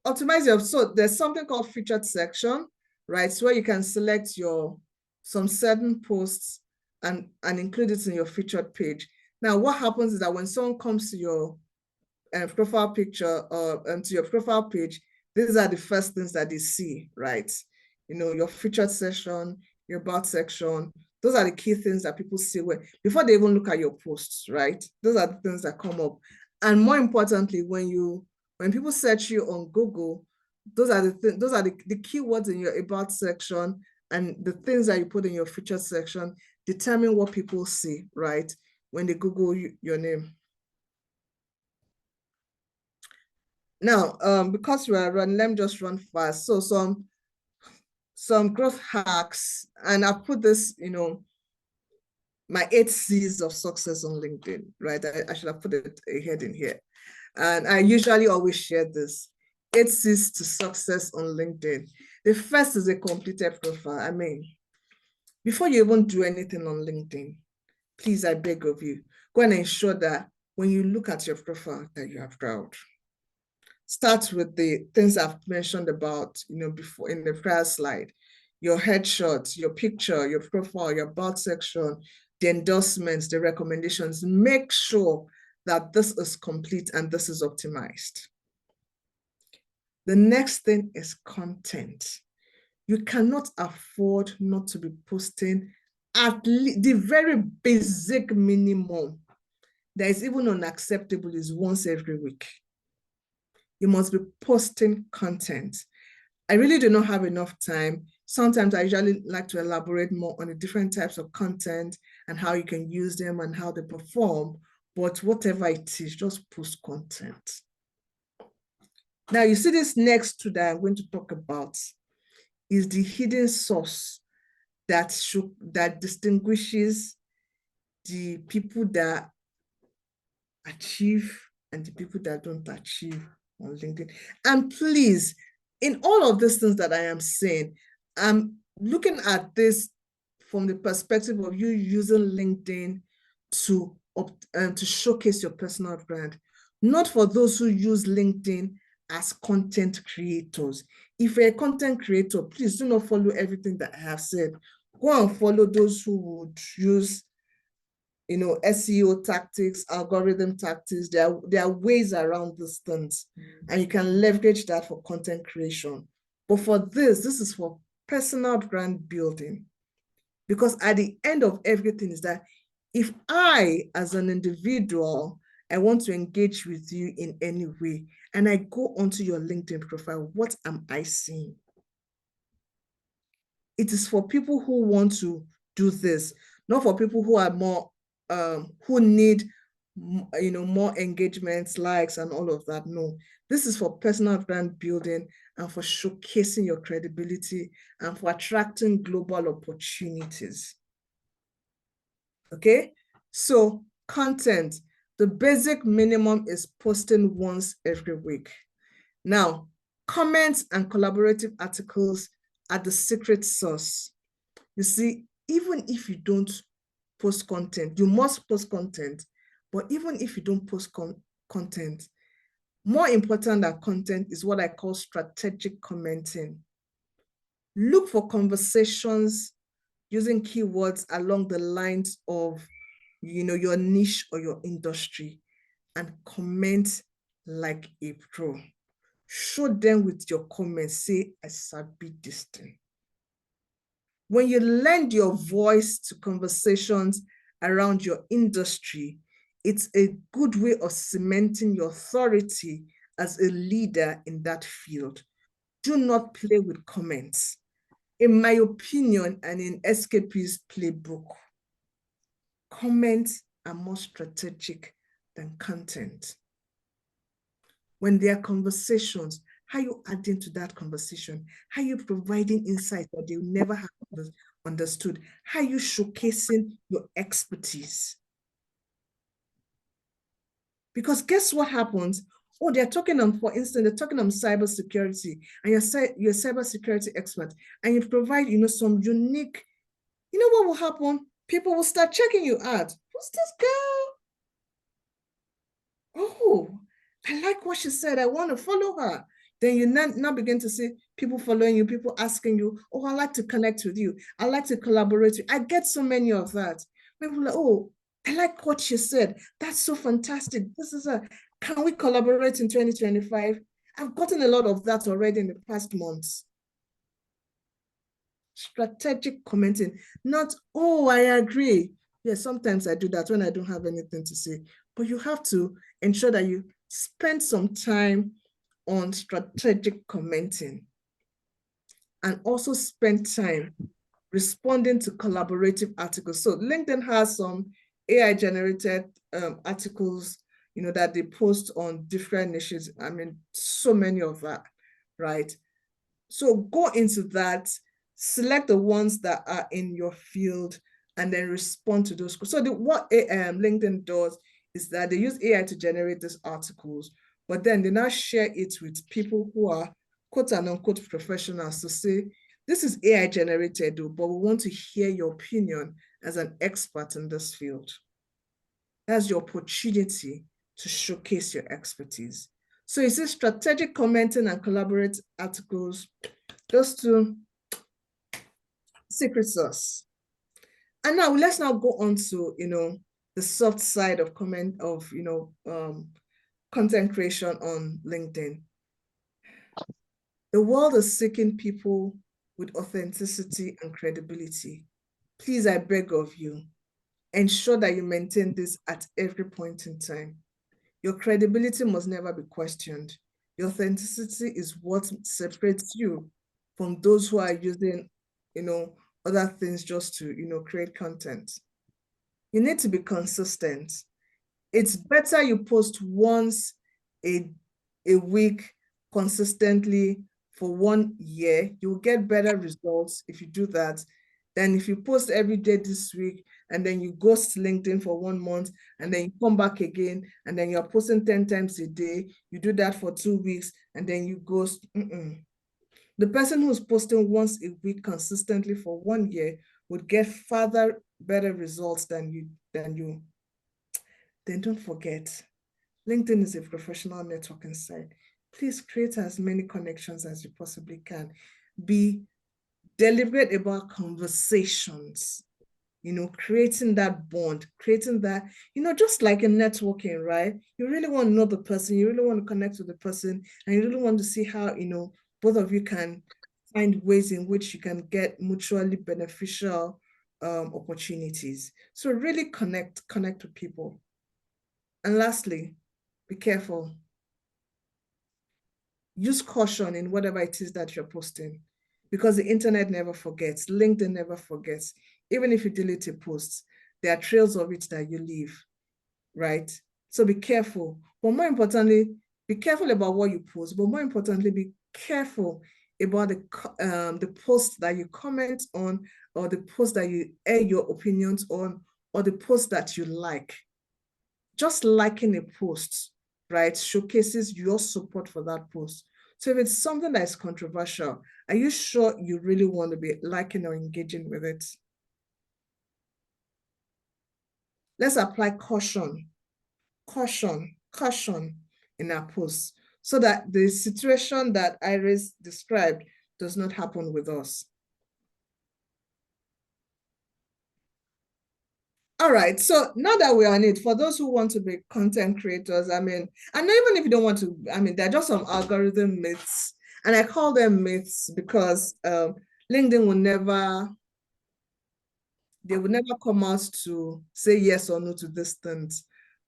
optimize your, so there's something called featured section, right? So where you can select some certain posts and include it in your featured page. Now, what happens is that when someone comes to your profile picture or to your profile page, these are the first things that they see, right? Your featured section, your about section, those are the key things that people see before they even look at your posts, right? Those are the things that come up. And more importantly, when people search you on Google, those are the keywords in your about section, and the things that you put in your featured section determine what people see, right? When they Google your name. Now, because we are running, let me just run fast. So some growth hacks, and I'll put this, my 8 C's of success on LinkedIn, right? I should have put it ahead in here. And I usually always share this. 8 C's to success on LinkedIn. The first is a completed profile. I mean, before you even do anything on LinkedIn, please, I beg of you, go and ensure that when you look at your profile, that you are proud. Start with the things I've mentioned about, before in the prior slide. Your headshots, your picture, your profile, your about section, the endorsements, the recommendations. Make sure that this is complete and this is optimized. The next thing is content. You cannot afford not to be posting at least the very basic minimum that is even unacceptable is once every week. You must be posting content. I really do not have enough time. Sometimes I usually like to elaborate more on the different types of content and how you can use them and how they perform. But whatever it is, just post content. Now, you see this next two that I'm going to talk about is the hidden source that distinguishes the people that achieve and the people that don't achieve on LinkedIn. And please, in all of these things that I am saying, I'm looking at this from the perspective of you using LinkedIn to showcase your personal brand, not for those who use LinkedIn as content creators. If you're a content creator, please do not follow everything that I have said. Go and follow those who would use SEO tactics, algorithm tactics. There are ways around these things, and you can leverage that for content creation. But for this is for personal brand building. Because at the end of everything is that if I, as an individual, I want to engage with you in any way, and I go onto your LinkedIn profile, what am I seeing? It is for people who want to do this, not for people who are more, who need, more engagements, likes, and all of that. No, this is for personal brand building and for showcasing your credibility and for attracting global opportunities. Okay, so content, the basic minimum is posting once every week. Now, comments and collaborative articles are the secret sauce. You see, even if you don't post content, you must post content, but even if you don't post content, more important than content is what I call strategic commenting. Look for conversations using keywords along the lines of, your niche or your industry, and comment like a pro. Show them with your comments, say, I sabi this thing. When you lend your voice to conversations around your industry, it's a good way of cementing your authority as a leader in that field. Do not play with comments. In my opinion, and in SKP's playbook, comments are more strategic than content. When there are conversations, how are you adding to that conversation? How are you providing insight that they never have understood? How are you showcasing your expertise? Because guess what happens? Oh, they're talking on, for instance, they're talking on cybersecurity, and you're a cybersecurity expert, and you provide, some unique, what will happen? People will start checking you out. Who's this girl? Oh, I like what she said. I want to follow her. Then you now begin to see people following you, people asking you, oh, I'd like to connect with you. I'd like to collaborate with you. I get so many of that. People are like, oh, I like what she said. That's so fantastic. Can we collaborate in 2025? I've gotten a lot of that already in the past months. Strategic commenting, not, oh, I agree. Yes, sometimes I do that when I don't have anything to say, but you have to ensure that you spend some time on strategic commenting, and also spend time responding to collaborative articles. So LinkedIn has some AI generated articles, that they post on different niches. I mean, so many of that, right? So go into that, select the ones that are in your field, and then respond to those. So what LinkedIn does is that they use AI to generate these articles, but then they now share it with people who are quote and unquote professionals to say, this is AI generated, but we want to hear your opinion as an expert in this field. That's your opportunity to showcase your expertise. So you see, strategic commenting and collaborate articles, those two, secret sauce. And now let's now go on to, the soft side of content creation on LinkedIn. The world is seeking people with authenticity and credibility. Please, I beg of you, ensure that you maintain this at every point in time. Your credibility must never be questioned. Your authenticity is what separates you from those who are using, other things just to, create content. You need to be consistent. It's better you post once a week consistently for 1 year. You'll get better results if you do that than if you post every day this week and then you ghost LinkedIn for 1 month and then you come back again and then you're posting 10 times a day. You do that for 2 weeks and then you ghost. The person who's posting once a week consistently for 1 year would get further better results than you. Then don't forget, LinkedIn is a professional networking site. Please create as many connections as you possibly can. Be deliberate about conversations, creating that bond, creating that, just like in networking, right? You really want to know the person, you really want to connect with the person, and you really want to see how, both of you can find ways in which you can get mutually beneficial opportunities. So really connect with people. And lastly, be careful. Use caution in whatever it is that you're posting, because the internet never forgets. LinkedIn never forgets. Even if you delete a post, there are trails of it that you leave, right? So be careful. But more importantly, be careful about what you post. But more importantly, be careful about the post that you comment on, or the post that you air your opinions on, or the post that you like. Just liking a post, right, showcases your support for that post. So if it's something that is controversial, are you sure you really want to be liking or engaging with it? Let's apply caution in our posts, so that the situation that Iris described does not happen with us. All right, so now that we're on it, for those who want to be content creators, I mean, and even if you don't want to, I mean, there are just some algorithm myths, and I call them myths because LinkedIn will never, they will never come out to say yes or no to this thing.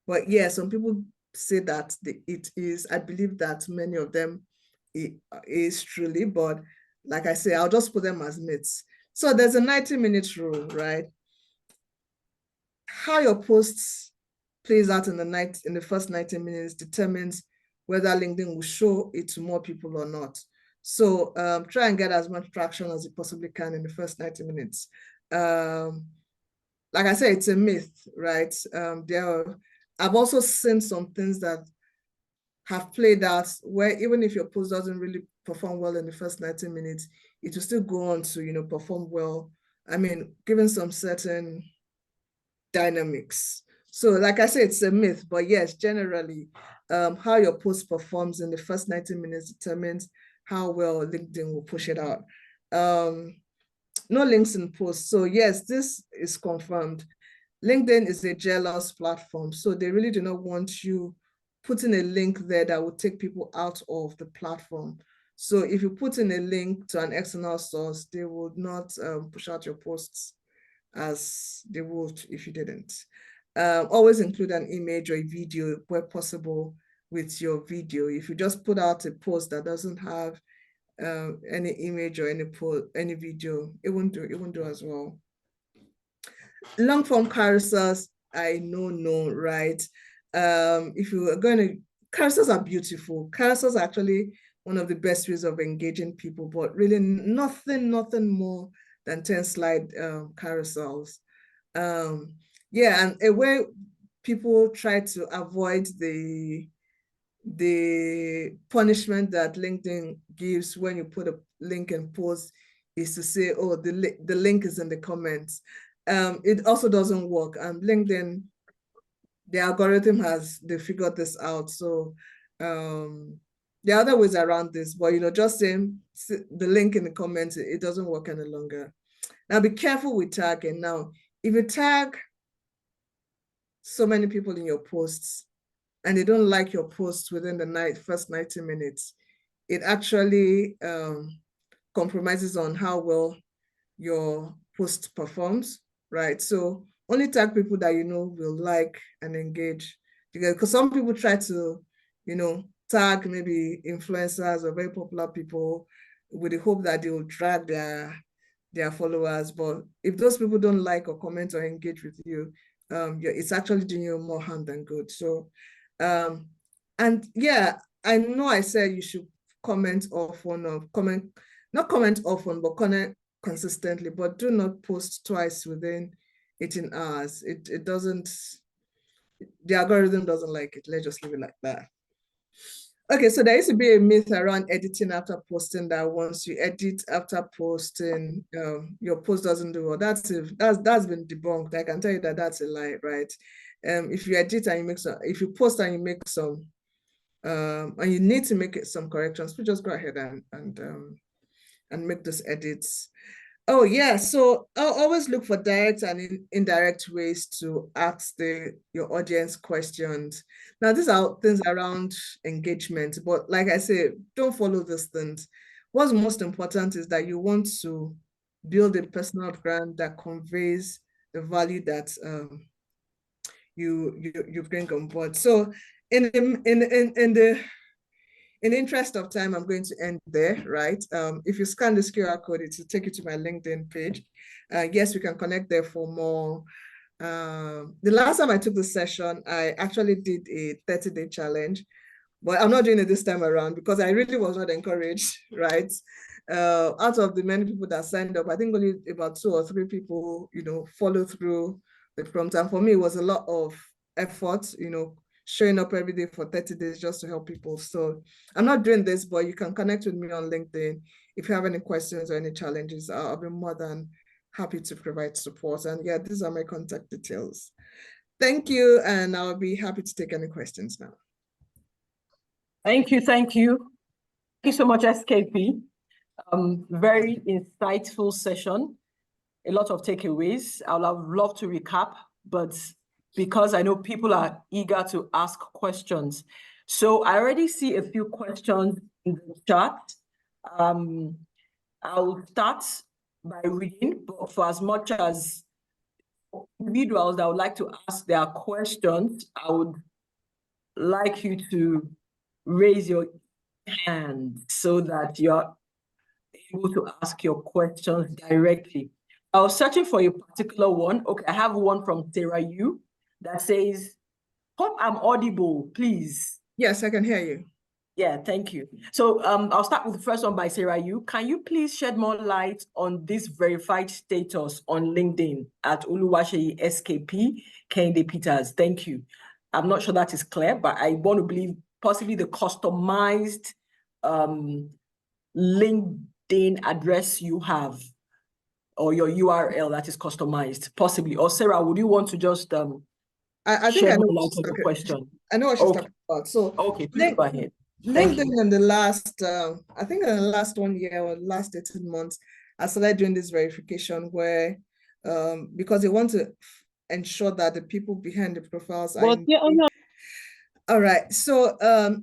But yeah, some people say that it is. I believe that many of them it is truly, but like I say, I'll just put them as myths. So there's a 90-minute rule, right? How your posts plays out in the first 90 minutes determines whether LinkedIn will show it to more people or not. So try and get as much traction as you possibly can in the first 90 minutes. Like I said, it's a myth, right? I've also seen some things that have played out where even if your post doesn't really perform well in the first 90 minutes, it will still go on to, perform well. I mean, given some certain dynamics. So like I said, it's a myth, but yes, generally, how your post performs in the first 90 minutes determines how well LinkedIn will push it out. No links in posts. So yes, this is confirmed. LinkedIn is a jealous platform, so they really do not want you putting a link there that will take people out of the platform. So if you put in a link to an external source, they would not push out your posts as they would if you didn't. Always include an image or a video where possible with your video. If you just put out a post that doesn't have any image or any video, it won't do as well. Long form carousels, I know, right? If you are going to, carousels are beautiful. Carousels are actually one of the best ways of engaging people, but really nothing more than 10-slide carousels. Yeah, and a way people try to avoid the punishment that LinkedIn gives when you put a link in post is to say, oh, the link is in the comments. It also doesn't work. LinkedIn, the algorithm they figured this out. So there are other ways around this, but just saying the link in the comments, it doesn't work any longer. Now be careful with tagging. Now, if you tag so many people in your posts and they don't like your posts within the first 90 minutes, it actually compromises on how well your post performs, right? So only tag people that will like and engage. Because some people try to, tag maybe influencers or very popular people with the hope that they will drag their followers. But if those people don't like or comment or engage with you, it's actually doing you more harm than good. So, and yeah, I know I said you should comment often or not comment often, but comment consistently, but do not post twice within 18 hours. It doesn't, the algorithm doesn't like it. Let's just leave it like that. Okay, so there used to be a myth around editing after posting that once you edit after posting, your post doesn't do well. That's been debunked. I can tell you that that's a lie, right? If you edit and you make some, if you post and you make some, and you need to make some corrections, please just go ahead and make those edits. Oh yeah, so I'll always look for direct and indirect ways to ask your audience questions. Now, these are things around engagement, but like I say, don't follow these things. What's most important is that you want to build a personal brand that conveys the value that you bring on board. So in the interest of time, I'm going to end there, right? If you scan this QR code, it will take you to my LinkedIn page. Yes, we can connect there for more. The last time I took the session, I actually did a 30-day challenge, but I'm not doing it this time around because I really was not encouraged, right? Out of the many people that signed up, I think only about 2 or 3 people, follow through the prompt. And for me, it was a lot of effort, showing up every day for 30 days just to help people. So I'm not doing this, but you can connect with me on LinkedIn. If you have any questions or any challenges, I'll be more than happy to provide support. And yeah, these are my contact details. Thank you. And I'll be happy to take any questions now. Thank you. Thank you. Thank you so much, SKP. Very insightful session. A lot of takeaways. I would have loved to recap, but because I know people are eager to ask questions. So I already see a few questions in the chat. I'll start by reading, but for as much as individuals that would like to ask their questions, I would like you to raise your hand so that you're able to ask your questions directly. I was searching for a particular one. Okay, I have one from Sarah Yu that says, hope I'm audible, please. Yes, I can hear you. Yeah, thank you. So I'll start with the first one by Sarah Yu. Can you please shed more light on this verified status on LinkedIn at Oluwaseyi SKP Kehinde-Peters? Thank you. I'm not sure that is clear, but I want to believe possibly the customized LinkedIn address you have, or your URL that is customized, possibly. Or Sarah, would you want to just I think I know more light on the question? I know what she's talking about. So okay, please go ahead. LinkedIn in the last, I think in the last 1 year or last 18 months, I started doing this verification where, because they want to ensure that the people behind the profiles are. All right. So,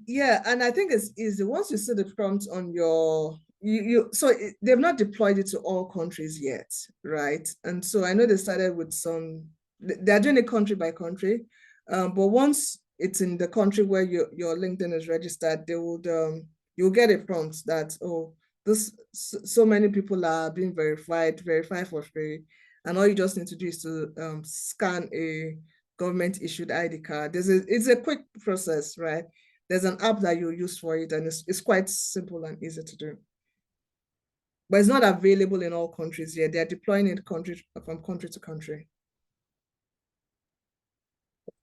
yeah, and I think it's easy. Once you see the prompt on your, they've not deployed it to all countries yet, right? And so I know they started with some, they're doing it country by country, but once it's in the country where your LinkedIn is registered, they would you'll get a prompt that, oh, so many people are being verified for free, and all you just need to do is to scan a government issued ID card. It's a quick process, right? There's an app that you use for it, and it's quite simple and easy to do. But it's not available in all countries yet. They're deploying it from country to country.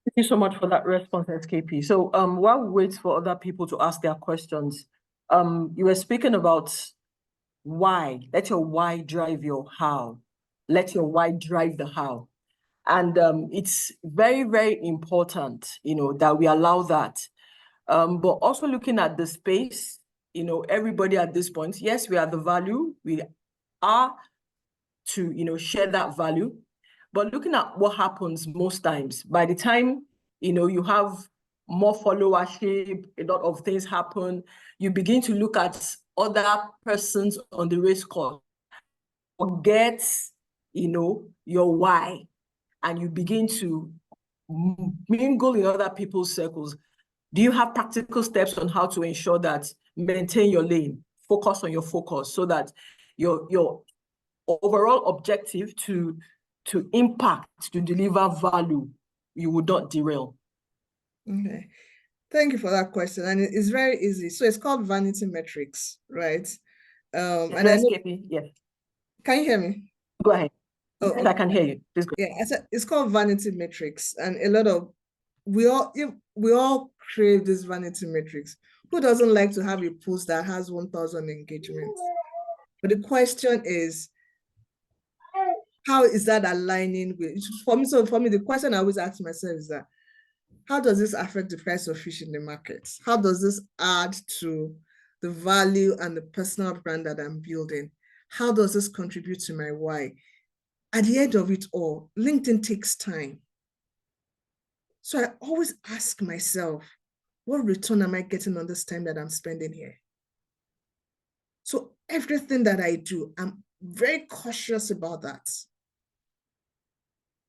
Thank you so much for that response, SKP. So while we wait for other people to ask their questions, you were speaking about why. Let your why drive your how. Let your why drive the how. And it's very, very important, that we allow that. But also looking at the space, everybody at this point, yes, we are the value. We are to, share that value. But looking at what happens most times, by the time, you have more followership, a lot of things happen, you begin to look at other persons on the race course, forget, your why, and you begin to mingle in other people's circles. Do you have practical steps on how to ensure that maintain your lane, focus on your focus, so that your overall objective to impact, to deliver value, you would not derail? Okay, thank you for that question. And it's very easy. So it's called vanity metrics, right? And I know, yes. Can you hear me? Go ahead. Oh, yes, I can hear you. Please go. Yeah, it's called vanity metrics, and a lot of we all crave this vanity metrics. Who doesn't like to have a post that has 1,000 engagements? But the question is, how is that aligning with, for me, the question I always ask myself is that, how does this affect the price of fish in the market? How does this add to the value and the personal brand that I'm building? How does this contribute to my why? At the end of it all, LinkedIn takes time. So I always ask myself, what return am I getting on this time that I'm spending here? So everything that I do, I'm very cautious about that.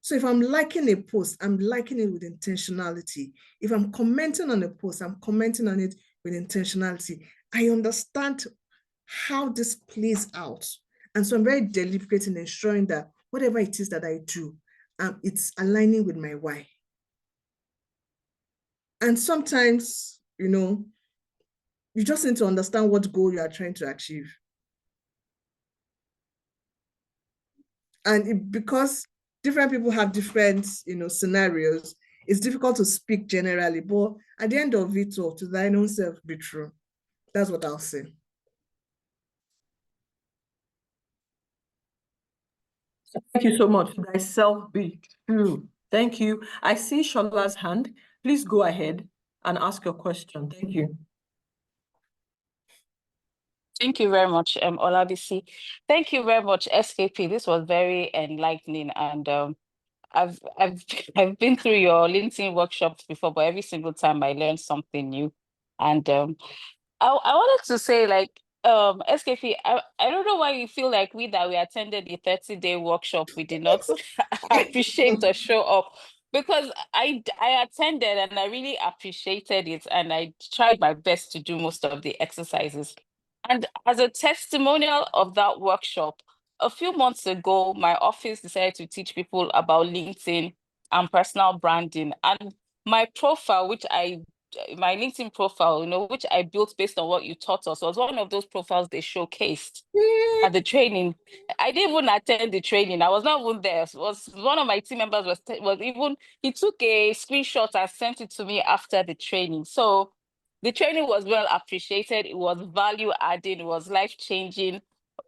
So if I'm liking a post, I'm liking it with intentionality. If I'm commenting on a post, I'm commenting on it with intentionality. I understand how this plays out. And so I'm very deliberate in ensuring that whatever it is that I do, it's aligning with my why. And sometimes, you just need to understand what goal you are trying to achieve. And because different people have different, scenarios, it's difficult to speak generally, but at the end of it all, to thine own self be true. That's what I'll say. Thank you so much. Thyself be true. Thank you. I see Shola's hand. Please go ahead and ask your question. Thank you. Thank you very much, Olabisi. Thank you very much, SKP. This was very enlightening, and I've I've been through your LinkedIn workshops before, but every single time I learned something new. And I wanted to say, like, SKP, I don't know why you feel like we attended the 30-day workshop, we did not appreciate or show up, because I attended and I really appreciated it, and I tried my best to do most of the exercises. And as a testimonial of that workshop, a few months ago, my office decided to teach people about LinkedIn and personal branding. And my profile, my LinkedIn profile, which I built based on what you taught us, was one of those profiles they showcased at the training. I didn't even attend the training. I was not even there. Was one of my team members he took a screenshot and sent it to me after the training. So the training was well appreciated. It was value adding. It was life changing.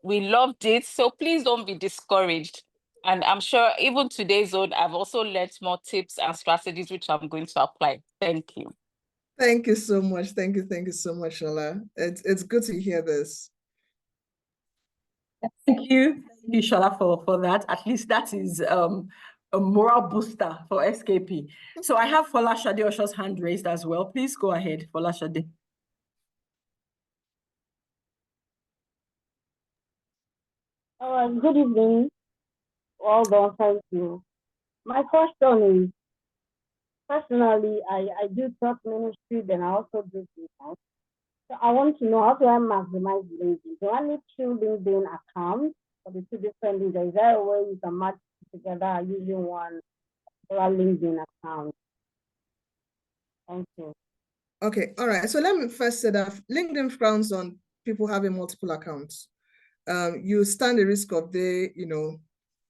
We loved it. So please don't be discouraged. And I'm sure even today's zone, I've also learned more tips and strategies, which I'm going to apply. Thank you. Thank you so much. Thank you so much, Shola. It's good to hear this. Thank you, Shola, for that. At least that is a moral booster for SKP. So I have Folashade Osho's hand raised as well. Please go ahead, Folashade. Good evening. Well done, thank you. My question is, personally, I do talk ministry, then I also do business. So I want to know, how do I maximize LinkedIn? Do I need 2 LinkedIn accounts for the 2 different leaders? Is there a way you can match together using one LinkedIn account? Thank you. Okay, all right. So let me first say that LinkedIn frowns on people having multiple accounts. You stand the risk of they,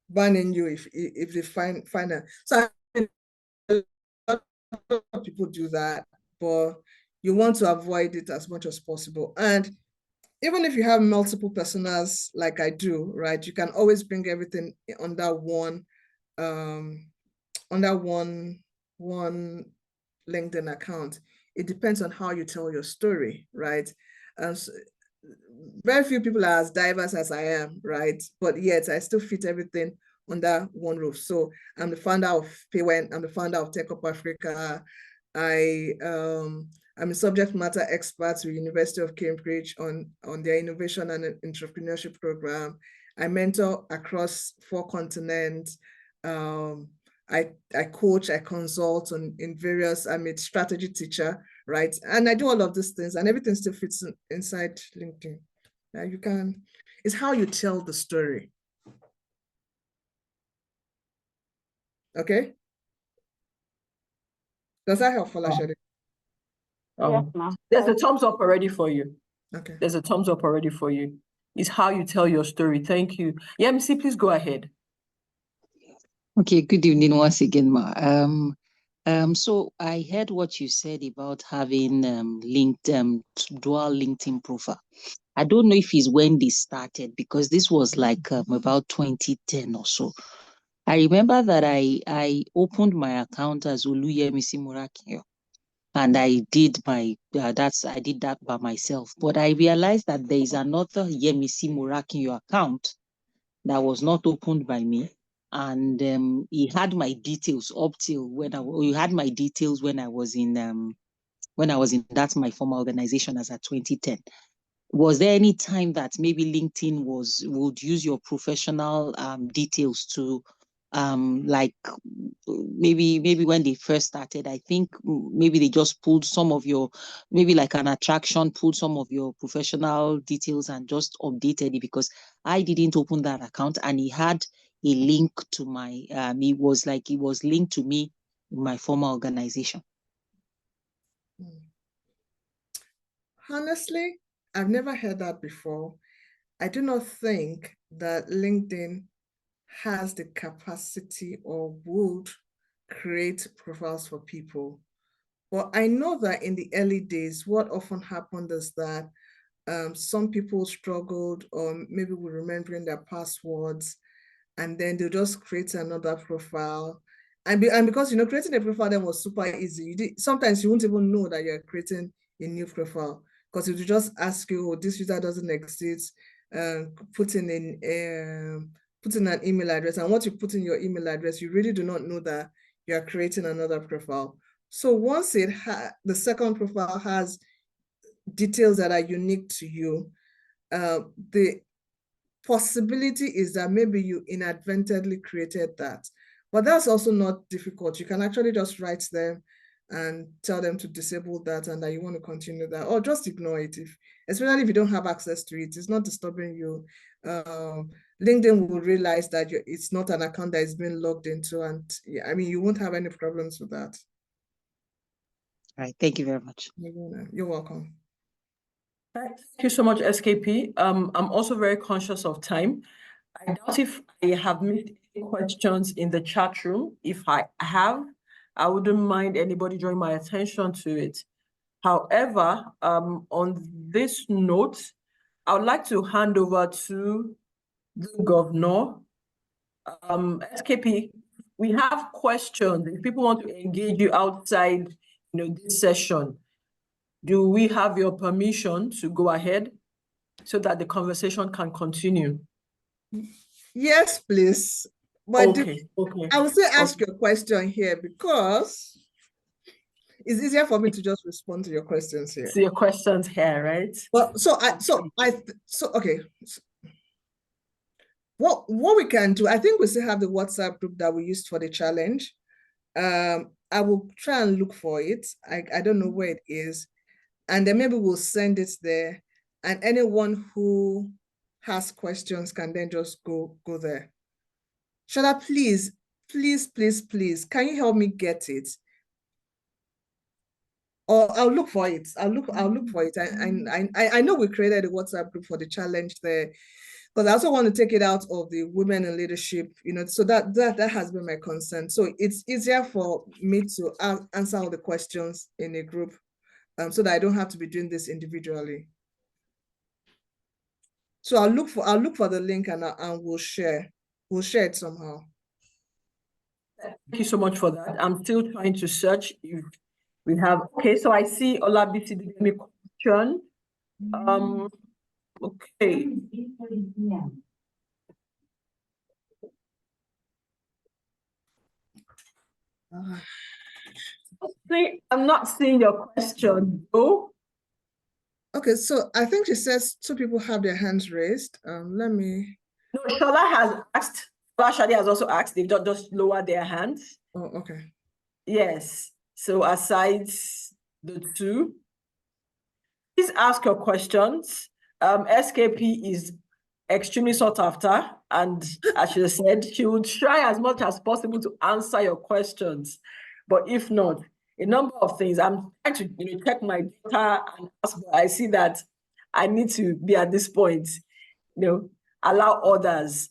banning you if they find it. So a lot of people do that, but you want to avoid it as much as possible. And even if you have multiple personas like I do, right, you can always bring everything under one LinkedIn account. It depends on how you tell your story, right? So very few people are as diverse as I am, right? But yet I still fit everything under one roof. So I'm the founder of Paywent. I'm the founder of Tech Up Africa. I'm a subject matter expert with University of Cambridge on their innovation and entrepreneurship program. I mentor across 4 continents. I coach, I consult in various, I'm a strategy teacher, right? And I do all of these things, and everything still fits inside LinkedIn. You can, it's how you tell the story. Okay? Does that help, Folashade? Yes, ma'am. There's a thumbs up already for you. Okay. There's a thumbs up already for you. It's how you tell your story. Thank you. MC, please go ahead. Okay, good evening once again, Ma. So I heard what you said about having dual LinkedIn profile. I don't know if it's when they started, because this was like about 2010 or so. I remember that I opened my account as Oluyemisi Murakinyo, and I did I did that by myself. But I realized that there is another Yemisi Murakinyo account that was not opened by me, and he had my details up till when he had my details when I was in that my former organization as at 2010. Was there any time that maybe LinkedIn would use your professional details to like maybe when they first started, I think maybe they just pulled some of your, maybe like an attraction, pulled some of your professional details and just updated it, because I didn't open that account and he had a link to my it was linked to me in my former organization. Honestly, I've never heard that before. I do not think that LinkedIn has the capacity or would create profiles for people. But I know that in the early days, what often happened is that some people struggled, or maybe with remembering their passwords, and then they'll just create another profile. And because, creating a profile then was super easy. Sometimes you won't even know that you're creating a new profile. because it will just ask you, oh, this user doesn't exist, put in an email address. And once you put in your email address, you really do not know that you are creating another profile. So once the second profile has details that are unique to you, the possibility is that maybe you inadvertently created that. But that's also not difficult. You can actually just write them and tell them to disable that and that you want to continue that, or just ignore it, especially if you don't have access to it. It's not disturbing you. LinkedIn will realize that it's not an account that is being logged into, and yeah, I mean, you won't have any problems with that. All right, thank you very much. You're welcome. Thank you so much, SKP. I'm also very conscious of time. I doubt if I have missed any questions in the chat room. If I have, I wouldn't mind anybody drawing my attention to it. However, on this note, I would like to hand over to the governor. SKP, we have questions. If people want to engage you outside, this session, do we have your permission to go ahead so that the conversation can continue? Yes, please. But okay. I will still ask your question here because it's easier for me to just respond to your questions here. See your questions here, right? Well, okay. What we can do, I think we still have the WhatsApp group that we used for the challenge. I will try and look for it. I don't know where it is. And then maybe we'll send it there. And anyone who has questions can then just go there. Shola, please, can you help me get it? Or I'll look for it. I'll look for it. I know we created a WhatsApp group for the challenge there, because I also want to take it out of the women in leadership, so that has been my concern. So it's easier for me to answer all the questions in a group, so that I don't have to be doing this individually. So I'll look for the link and we'll share it somehow. Thank you so much for that. I'm still trying to search if we have. Okay, so I see Olabisi did me question. Okay. I'm not seeing your question, though. Okay, so I think she says two people have their hands raised. Let me. No, Shola has asked. Shadi has also asked. They've just lowered their hands. Oh, okay. Yes. So aside the two, please ask your questions. SKP is extremely sought after, and as she said, she will try as much as possible to answer your questions. But if not, a number of things. I'm trying to check my data and ask, but I see that I need to be at this point, allow others.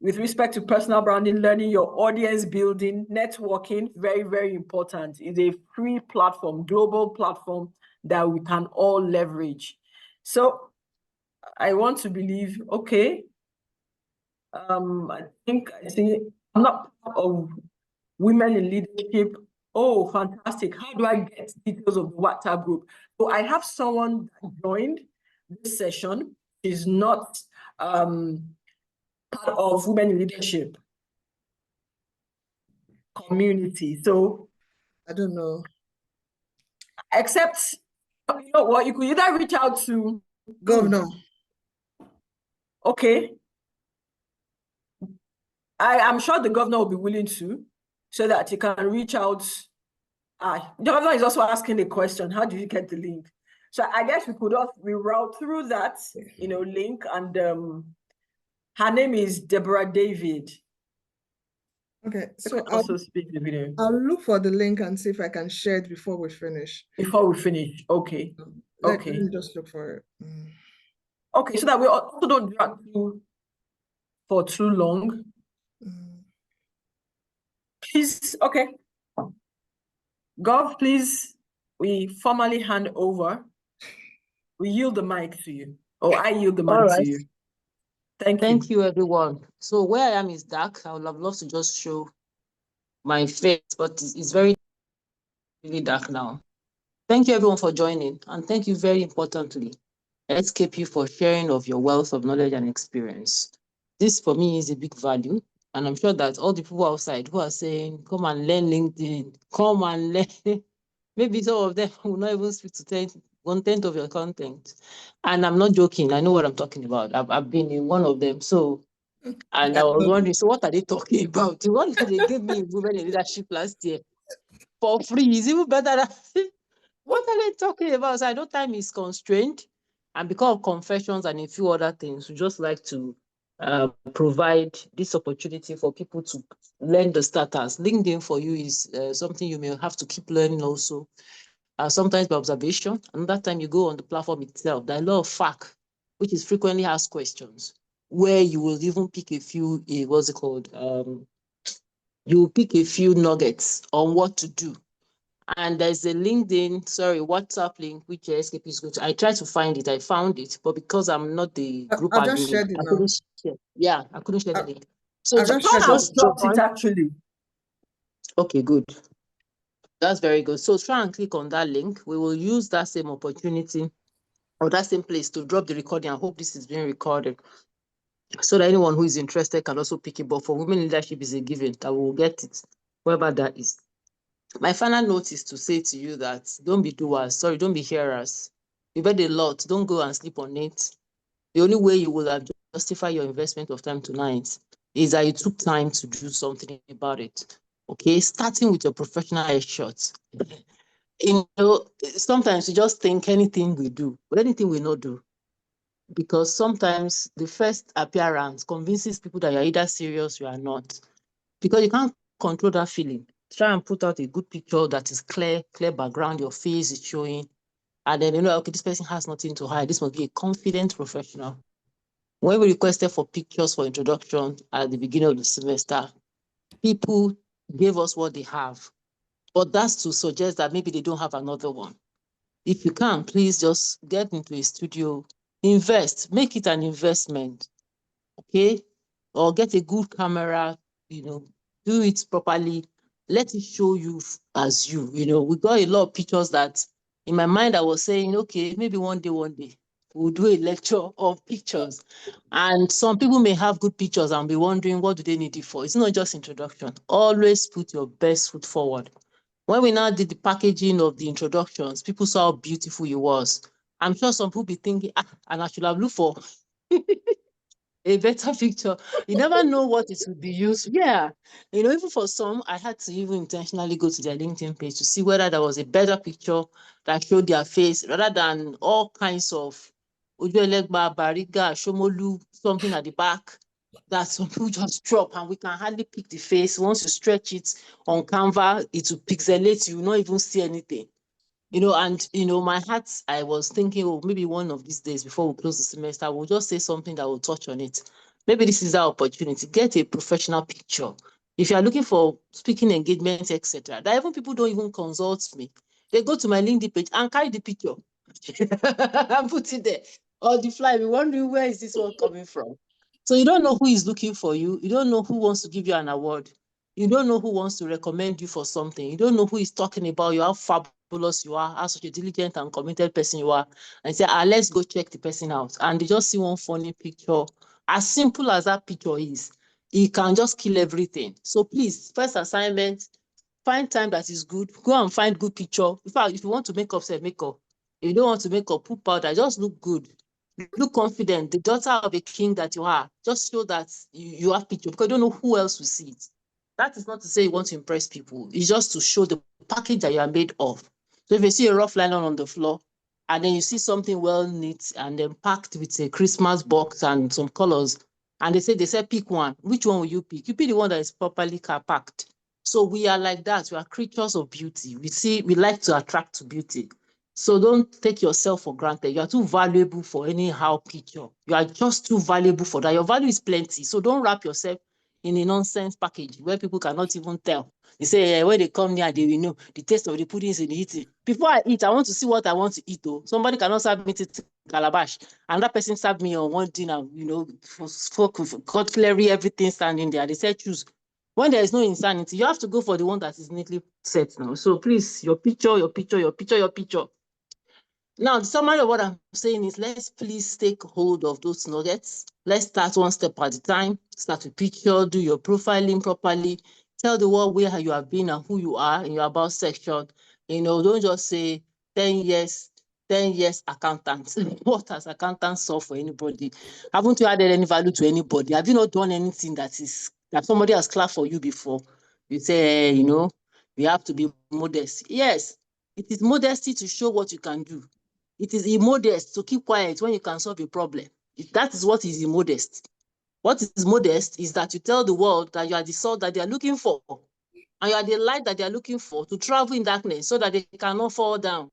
With respect to personal branding, learning, your audience building, networking, very, very important. It's a free platform, global platform that we can all leverage. So I want to believe, okay, I think I see, I'm not part of women in leadership. Oh, fantastic. How do I get details of the WhatsApp group? So I have someone that joined this session. She's not part of women in leadership community. So I don't know. Except, you know what, you could either reach out to Governor. Okay. I'm sure the governor will be willing to, so that you can reach out. The governor is also asking the question, how do you get the link? So I guess we could also reroute through that, link, and her name is Deborah David. Okay, so also speak the video. I'll look for the link and see if I can share it before we finish. Before we finish, okay. Let me just look for it. Okay, so that we also don't drag through for too long. Please, okay. Gov, please, we formally hand over. We yield the mic to you, or I yield the mic to you. Thank you, everyone. So where I am is dark. I would have loved to just show my face, but it's very, really dark now. Thank you everyone for joining, and thank you very importantly, SKP, for sharing of your wealth of knowledge and experience. This for me is a big value, and I'm sure that all the people outside who are saying, come and learn LinkedIn, come and learn, maybe some of them will not even speak to 1/10 of your content. And I'm not joking, I know what I'm talking about. I've been in one of them. So, and I was wondering, so what are they talking about? The one that they gave me in Women in Leadership last year for free is even better than what are they talking about? So I know time is constrained, and because of confessions and a few other things, we just like to provide this opportunity for people to learn the starters. LinkedIn for you is something you may have to keep learning also. Sometimes by observation. Another time you go on the platform itself, there are a lot of FAQ, which is frequently asked questions, where you will even pick a few, what's it called? You will pick a few nuggets on what to do. And there's a WhatsApp link, which SKP is going to. I tried to find it, I found it, but because I'm not the group I just admin, shared it I now. couldn't share. Yeah, I couldn't share the I- link. So I just just shared it. I've dropped it join. actually. Okay, good. That's very good. So try and click on that link. We will use that same opportunity or that same place to drop the recording. I hope this is being recorded so that anyone who is interested can also pick it. But for women leadership is a given that we will get it, wherever that is. My final note is to say to you that don't be doers, don't be hearers. You've heard a lot, don't go and sleep on it. The only way you will justify your investment of time tonight is that you took time to do something about it. Okay, starting with your professional headshots. You know, sometimes you just think anything we do, but anything we not do. Because sometimes the first appearance convinces people that you're either serious or you are not. Because you can't control that feeling. Try and put out a good picture that is clear background, your face is showing. And then, you know, okay, this person has nothing to hide. This must be a confident professional. When we requested for pictures for introduction at the beginning of the semester, people gave us what they have. But that's to suggest that maybe they don't have another one. If you can, please just get into a studio, invest, make it an investment, okay? Or get a good camera, you know, do it properly. Let it show you as you, you know, we got a lot of pictures that in my mind, I was saying, okay, maybe one day, we'll do a lecture on pictures. And some people may have good pictures and be wondering, what do they need it for? It's not just introduction. Always put your best foot forward. When we now did the packaging of the introductions, people saw how beautiful it was. I'm sure some people be thinking, and I should have looked for a better picture. You never know what it would be used. Yeah. You know, even for some, I had to even intentionally go to their LinkedIn page to see whether there was a better picture that showed their face rather than all kinds of Ojuelegba, Bariga, Shomolu, something at the back that some people just drop and we can hardly pick the face. Once you stretch it on Canva, it will pixelate, you will not even see anything. You know, and, you know, my heart, I was thinking, oh, maybe one of these days before we close the semester, we'll just say something that will touch on it. Maybe this is our opportunity. Get a professional picture. If you are looking for speaking engagements, etc., that even people don't even consult me. They go to my LinkedIn page and carry the picture and put it there. Or the fly, we're wondering where is this one coming from? So you don't know who is looking for you. You don't know who wants to give you an award. You don't know who wants to recommend you for something. You don't know who is talking about you, how fabulous you are, how such a diligent and committed person you are. And say, let's go check the person out. And they just see one funny picture. As simple as that picture is, it can just kill everything. So please, first assignment, find time that is good. Go and find good picture. In fact, if you want to make up, say make up. If you don't want to make up, put powder, just look good. Look confident, the daughter of a king that you are. Just show that you have picture because you don't know who else will see it. That is not to say you want to impress people. It's just to show the package that you are made of. So if you see a rough nylon on the floor, and then you see something well knit and then packed with a Christmas box and some colors, and they say pick one. Which one will you pick? You pick the one that is properly packed. So we are like that. We are creatures of beauty. We like to attract to beauty. So don't take yourself for granted. You are too valuable for anyhow picture. You are just too valuable for that. Your value is plenty. So don't wrap yourself in a nonsense package where people cannot even tell. They say, when they come near, they will know the taste of the pudding is in the eating. Before I eat, I want to see what I want to eat. Though somebody cannot serve me to calabash, and that person served me on one dinner, you know, for cutlery, everything standing there. They said, choose. When there is no insanity, you have to go for the one that is neatly set now. So please, your picture, your picture, your picture, your picture. Now, the summary of what I'm saying is, let's please take hold of those nuggets. Let's start one step at a time. Start with picture, do your profiling properly. Tell the world where you have been and who you are in your about section. You know, don't just say 10 years accountant. What has accountant solved for anybody? Haven't you added any value to anybody? Have you not done anything that somebody has clapped for you before? You say, you know, we have to be modest. Yes, it is modesty to show what you can do. It is immodest to keep quiet when you can solve a problem. That is what is immodest. What is modest is that you tell the world that you are the salt that they are looking for, and you are the light that they are looking for to travel in darkness so that they cannot fall down.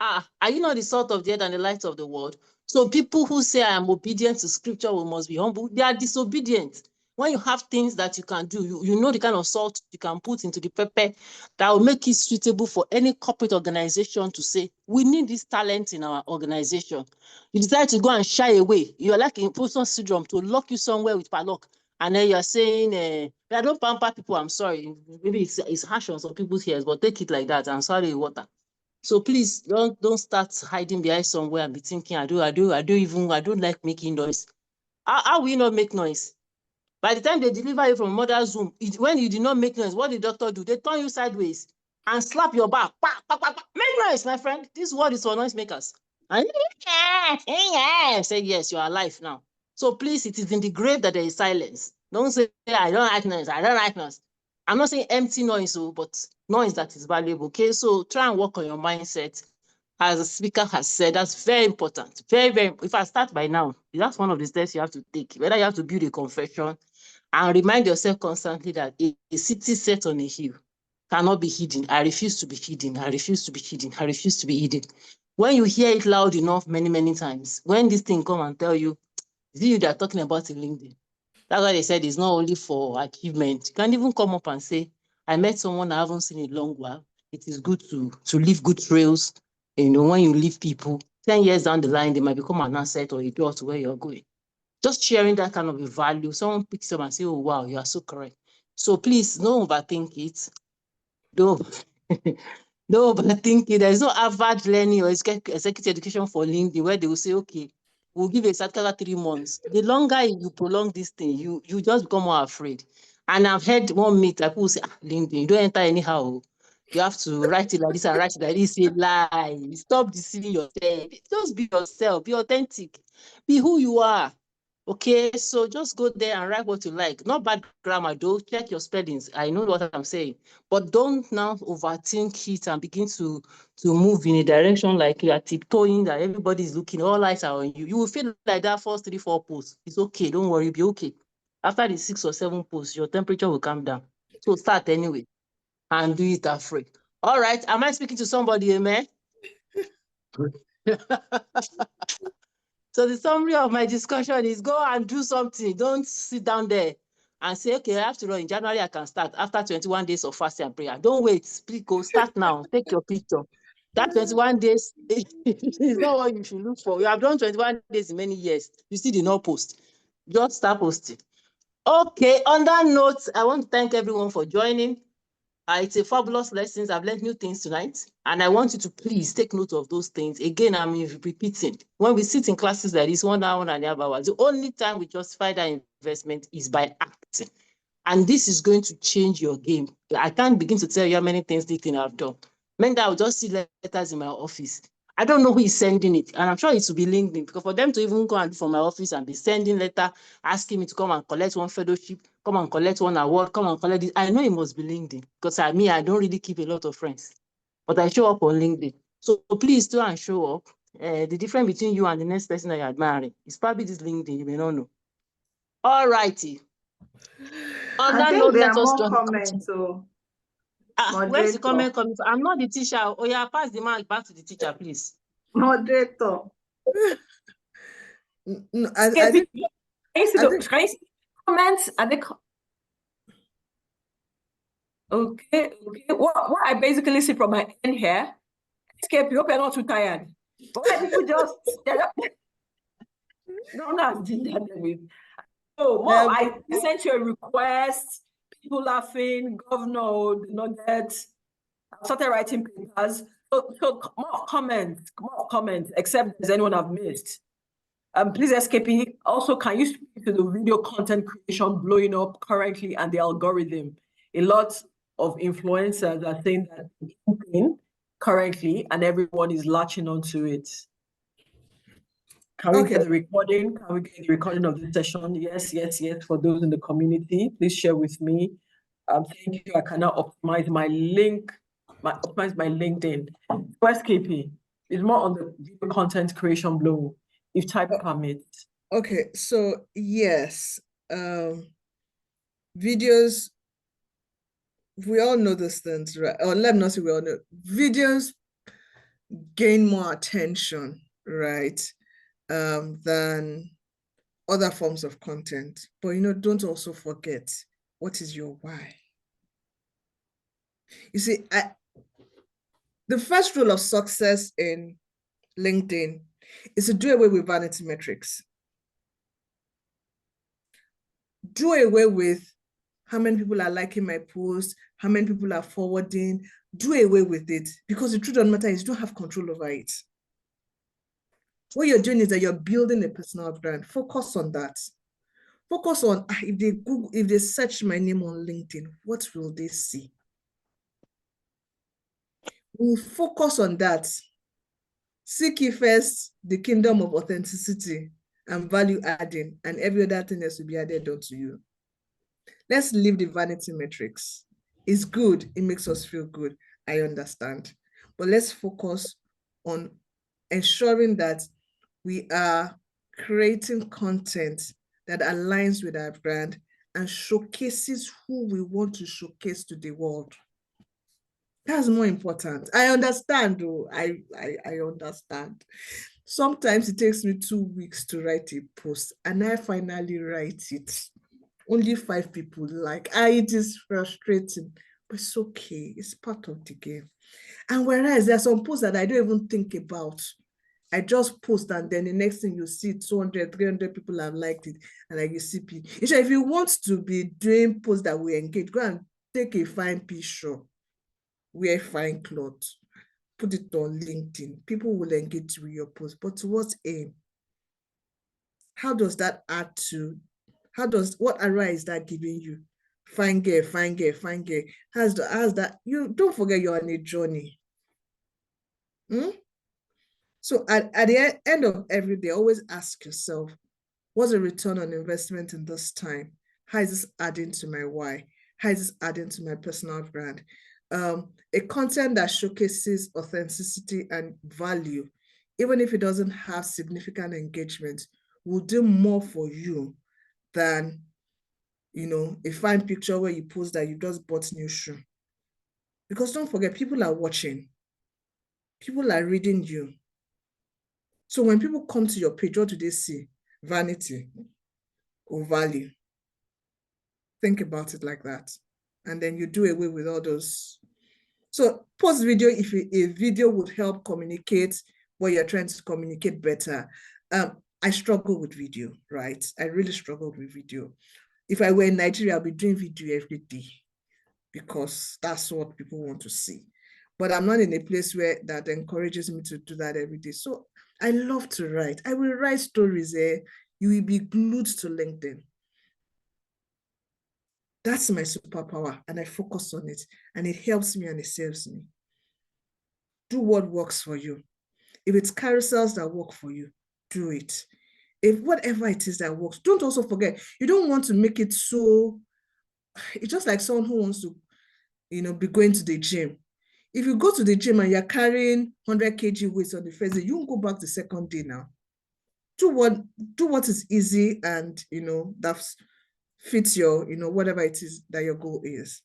Are you not the salt of the earth and the light of the world? So people who say I am obedient to scripture, we must be humble, they are disobedient. When you have things that you can do, you know the kind of salt you can put into the pepper that will make it suitable for any corporate organization to say, we need this talent in our organization. You decide to go and shy away. You're like imposter syndrome to lock you somewhere with padlock. And then you're saying, I don't pamper people, I'm sorry. Maybe it's harsh on some people's ears, but take it like that. I'm sorry, water. So please don't start hiding behind somewhere and be thinking, I don't like making noise. How will you not make noise? By the time they deliver you from mother's womb, when you did not make noise, what did the doctor do? They turn you sideways and slap your back. Make noise, my friend. This word is for noise makers. And say yes, you are alive now. So please, it is in the grave that there is silence. Don't say, I don't like noise. I don't like noise. I'm not saying empty noise, but noise that is valuable. Okay, so try and work on your mindset. As the speaker has said, that's very important. Very, very. If I start by now, that's one of the steps you have to take. Whether you have to build a confession and remind yourself constantly that a city set on a hill cannot be hidden. I refuse to be hidden. I refuse to be hidden. I refuse to be hidden. When you hear it loud enough many, many times, when this thing come and tell you, is it you that are talking about in LinkedIn? That's why they said it's not only for achievement. You can even come up and say, I met someone I haven't seen in a long while. It is good to leave good trails. You know, when you leave people, 10 years down the line, they might become an asset or a door to where you're going. Just sharing that kind of a value. Someone picks up and say, oh, wow, you are so correct. So please, don't overthink it. Don't overthink it. There's no Harvard learning or executive education for LinkedIn where they will say, okay, we'll give a certificate 3 months. The longer you prolong this thing, you just become more afraid. And I've heard one myth, like people say, LinkedIn, you don't enter anyhow. You have to write it like this and write it like this. Say lie. Stop deceiving yourself. Just be yourself. Be authentic. Be who you are. Okay, so just go there and write what you like. Not bad grammar, though. Check your spellings. I know what I'm saying. But don't now overthink it and begin to move in a direction like you are tiptoeing, that everybody's looking, all eyes are on you. You will feel like that first 3, 4 posts. It's okay. Don't worry. Be okay. After the 6 or 7 posts, your temperature will come down. So start anyway and do it afraid. All right. Am I speaking to somebody, amen? So the summary of my discussion is go and do something. Don't sit down there and say, okay, I have to run in January, I can start after 21 days of fasting and prayer. Don't wait. Please go start now. Take your picture. That 21 days is not what you should look for. You have done 21 days in many years. You still did not post. Just start posting. Okay, on that note, I want to thank everyone for joining. It's a fabulous lesson. I've learned new things tonight, and I want you to please take note of those things. Again, I'm repeating. When we sit in classes like this, 1 hour, 1.5 hours, the only time we justify that investment is by acting. And this is going to change your game. I can't begin to tell you how many things this thing I've done. Meant I will just see letters in my office. I don't know who is sending it, and I'm sure it will be LinkedIn, because for them to even go and from my office and be sending letter asking me to come and collect one fellowship, come and collect one award, come and collect this, I know it must be LinkedIn, because I don't really keep a lot of friends, but I show up on LinkedIn. So please do and show up. The difference between you and the next person that you're admiring is probably this LinkedIn. You may not know. All righty. On I that think note, there let are us more join. comments. So, Where's the moderator, comment coming from? I'm not the teacher. Oh yeah, pass the mic back to the teacher, please. moderator. No, I Can think I see comments? Are they okay? What I basically see from my end here, escape. Hope you're not too tired. But why people just don't ask that with. Oh, Mom, I sent you a request. people laughing, governor, did not get. I started writing papers. So more comments, except there's anyone I've missed. Please, SKP, also, can you speak to the video content creation blowing up currently and the algorithm? A lot of influencers are saying that it's something currently and everyone is latching onto it. Can we get the recording? Can we get the recording of the session? Yes. For those in the community, please share with me. Thank you. I can now optimize my link, optimize my LinkedIn. SKP is more on the video content creation blow, if type permits. Okay, so yes, videos, we all know these things, right? Or let me not say we all know. Videos gain more attention, right, than other forms of content. But don't also forget, what is your why? You see, the first rule of success in LinkedIn is to do away with vanity metrics. Do away with how many people are liking my post, how many people are forwarding. Do away with it, because the truth of the matter is you don't have control over it. What you're doing is that you're building a personal brand. Focus on that. Focus on if they search my name on LinkedIn, what will they see? We'll focus on that. Seek ye first the kingdom of authenticity and value adding, and every other thing else will be added unto you. Let's leave the vanity metrics. It's good, it makes us feel good, I understand. But let's focus on ensuring that we are creating content that aligns with our brand and showcases who we want to showcase to the world. That's more important. I understand, though. I understand. Sometimes it takes me 2 weeks to write a post, and I finally write it. Only 5 people like. It is frustrating, but it's okay. It's part of the game. And whereas there are some posts that I don't even think about, I just post, and then the next thing you see 200, 300 people have liked it, and like you see people. If you want to be doing posts that will engage, go and take a fine picture, wear fine clothes, put it on LinkedIn. People will engage with your post, but to what aim? How does that add to, what ROI is that giving you? Fine girl, fine girl, fine girl. How's that? You don't forget you're on a journey. So at the end of every day, always ask yourself, what's the return on investment in this time? How is this adding to my why? How is this adding to my personal brand? A content that showcases authenticity and value, even if it doesn't have significant engagement, will do more for you than, a fine picture where you post that you just bought new shoe. Because don't forget, people are watching. People are reading you. So when people come to your page, what do they see? Vanity or value? Think about it like that. And then you do away with all those. So post video if a video would help communicate what you're trying to communicate better. I struggle with video, right? I really struggle with video. If I were in Nigeria, I'll be doing video every day because that's what people want to see. But I'm not in a place where that encourages me to do that every day. So I love to write. I will write stories there. You will be glued to LinkedIn. That's my superpower, and I focus on it, and it helps me and it saves me. Do what works for you. If it's carousels that work for you, do it. If whatever it is that works, don't also forget, you don't want to make it so, it's just like someone who wants to, be going to the gym. If you go to the gym and you're carrying 100 kg weights on the first day, you won't go back the second day now. Do what is easy and, that fits your, whatever it is that your goal is.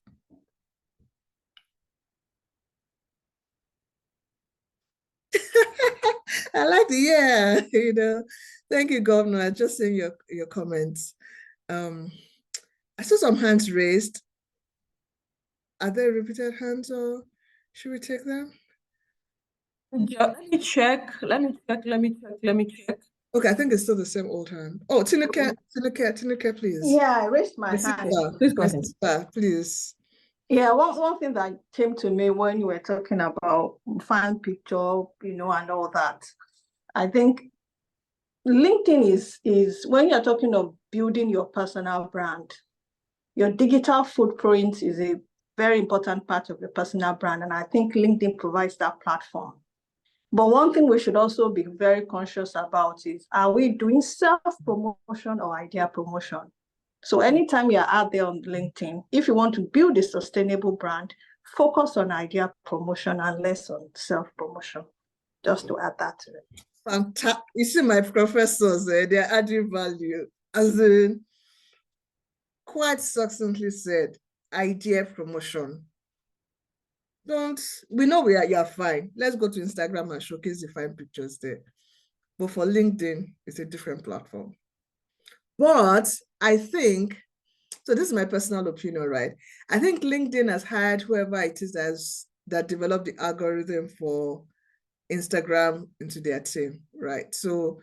I like the, thank you, Governor. I just seeing your comments. I saw some hands raised. Are there repeated hands, or should we take them? Yeah, let me check. Okay, I think it's still the same old hand. Oh, Tinuke, please. Yeah, I raised my Miss hand. Sister, Please go Miss ahead. Sister, please. Yeah, one thing that came to me when you were talking about fan picture, and all that. I think LinkedIn is when you're talking of building your personal brand, your digital footprint is a very important part of your personal brand. And I think LinkedIn provides that platform. But one thing we should also be very conscious about is, are we doing self-promotion or idea promotion? So anytime you're out there on LinkedIn, if you want to build a sustainable brand, focus on idea promotion and less on self-promotion. Just to add that to it. Fantastic. You see, my professors, they're adding value. As in, quite succinctly said, idea promotion. We know you're fine. Let's go to Instagram and showcase the fine pictures there. But for LinkedIn, it's a different platform. But I think, so this is my personal opinion, right? I think LinkedIn has hired whoever it is that developed the algorithm for Instagram into their team, right? So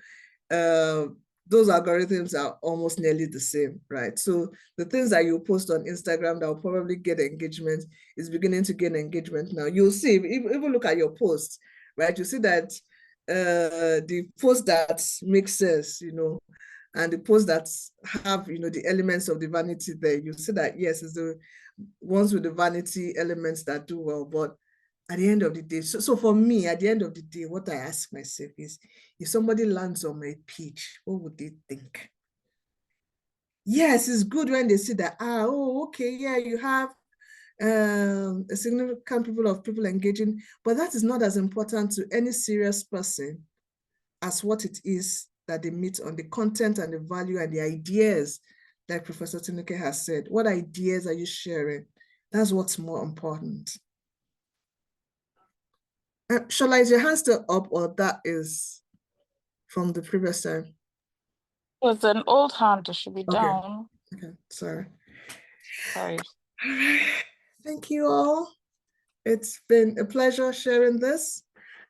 those algorithms are almost nearly the same, right? So the things that you post on Instagram that will probably get engagement is beginning to gain engagement now. You'll see, even look at your posts, right? You see that the posts that make sense, and the posts that have, the elements of the vanity there, you see that, yes, it's the ones with the vanity elements that do well. But at the end of the day, so for me, at the end of the day, what I ask myself is, if somebody lands on my page, what would they think? Yes, it's good when they see that, okay, yeah, you have a significant people engaging, but that is not as important to any serious person as what it is that they meet on the content and the value and the ideas, like Professor Tinuke has said. What ideas are you sharing? That's what's more important. Shola, is your hand still up, or that is from the previous time? It was an old hand, it should be down. Okay, sorry. Sorry. All right. Thank you all. It's been a pleasure sharing this.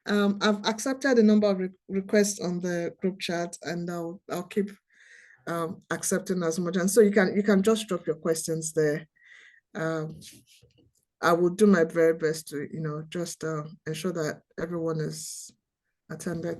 I've accepted a number of requests on the group chat, and I'll keep accepting as much. And so you can just drop your questions there. I will do my very best to just ensure that everyone is attended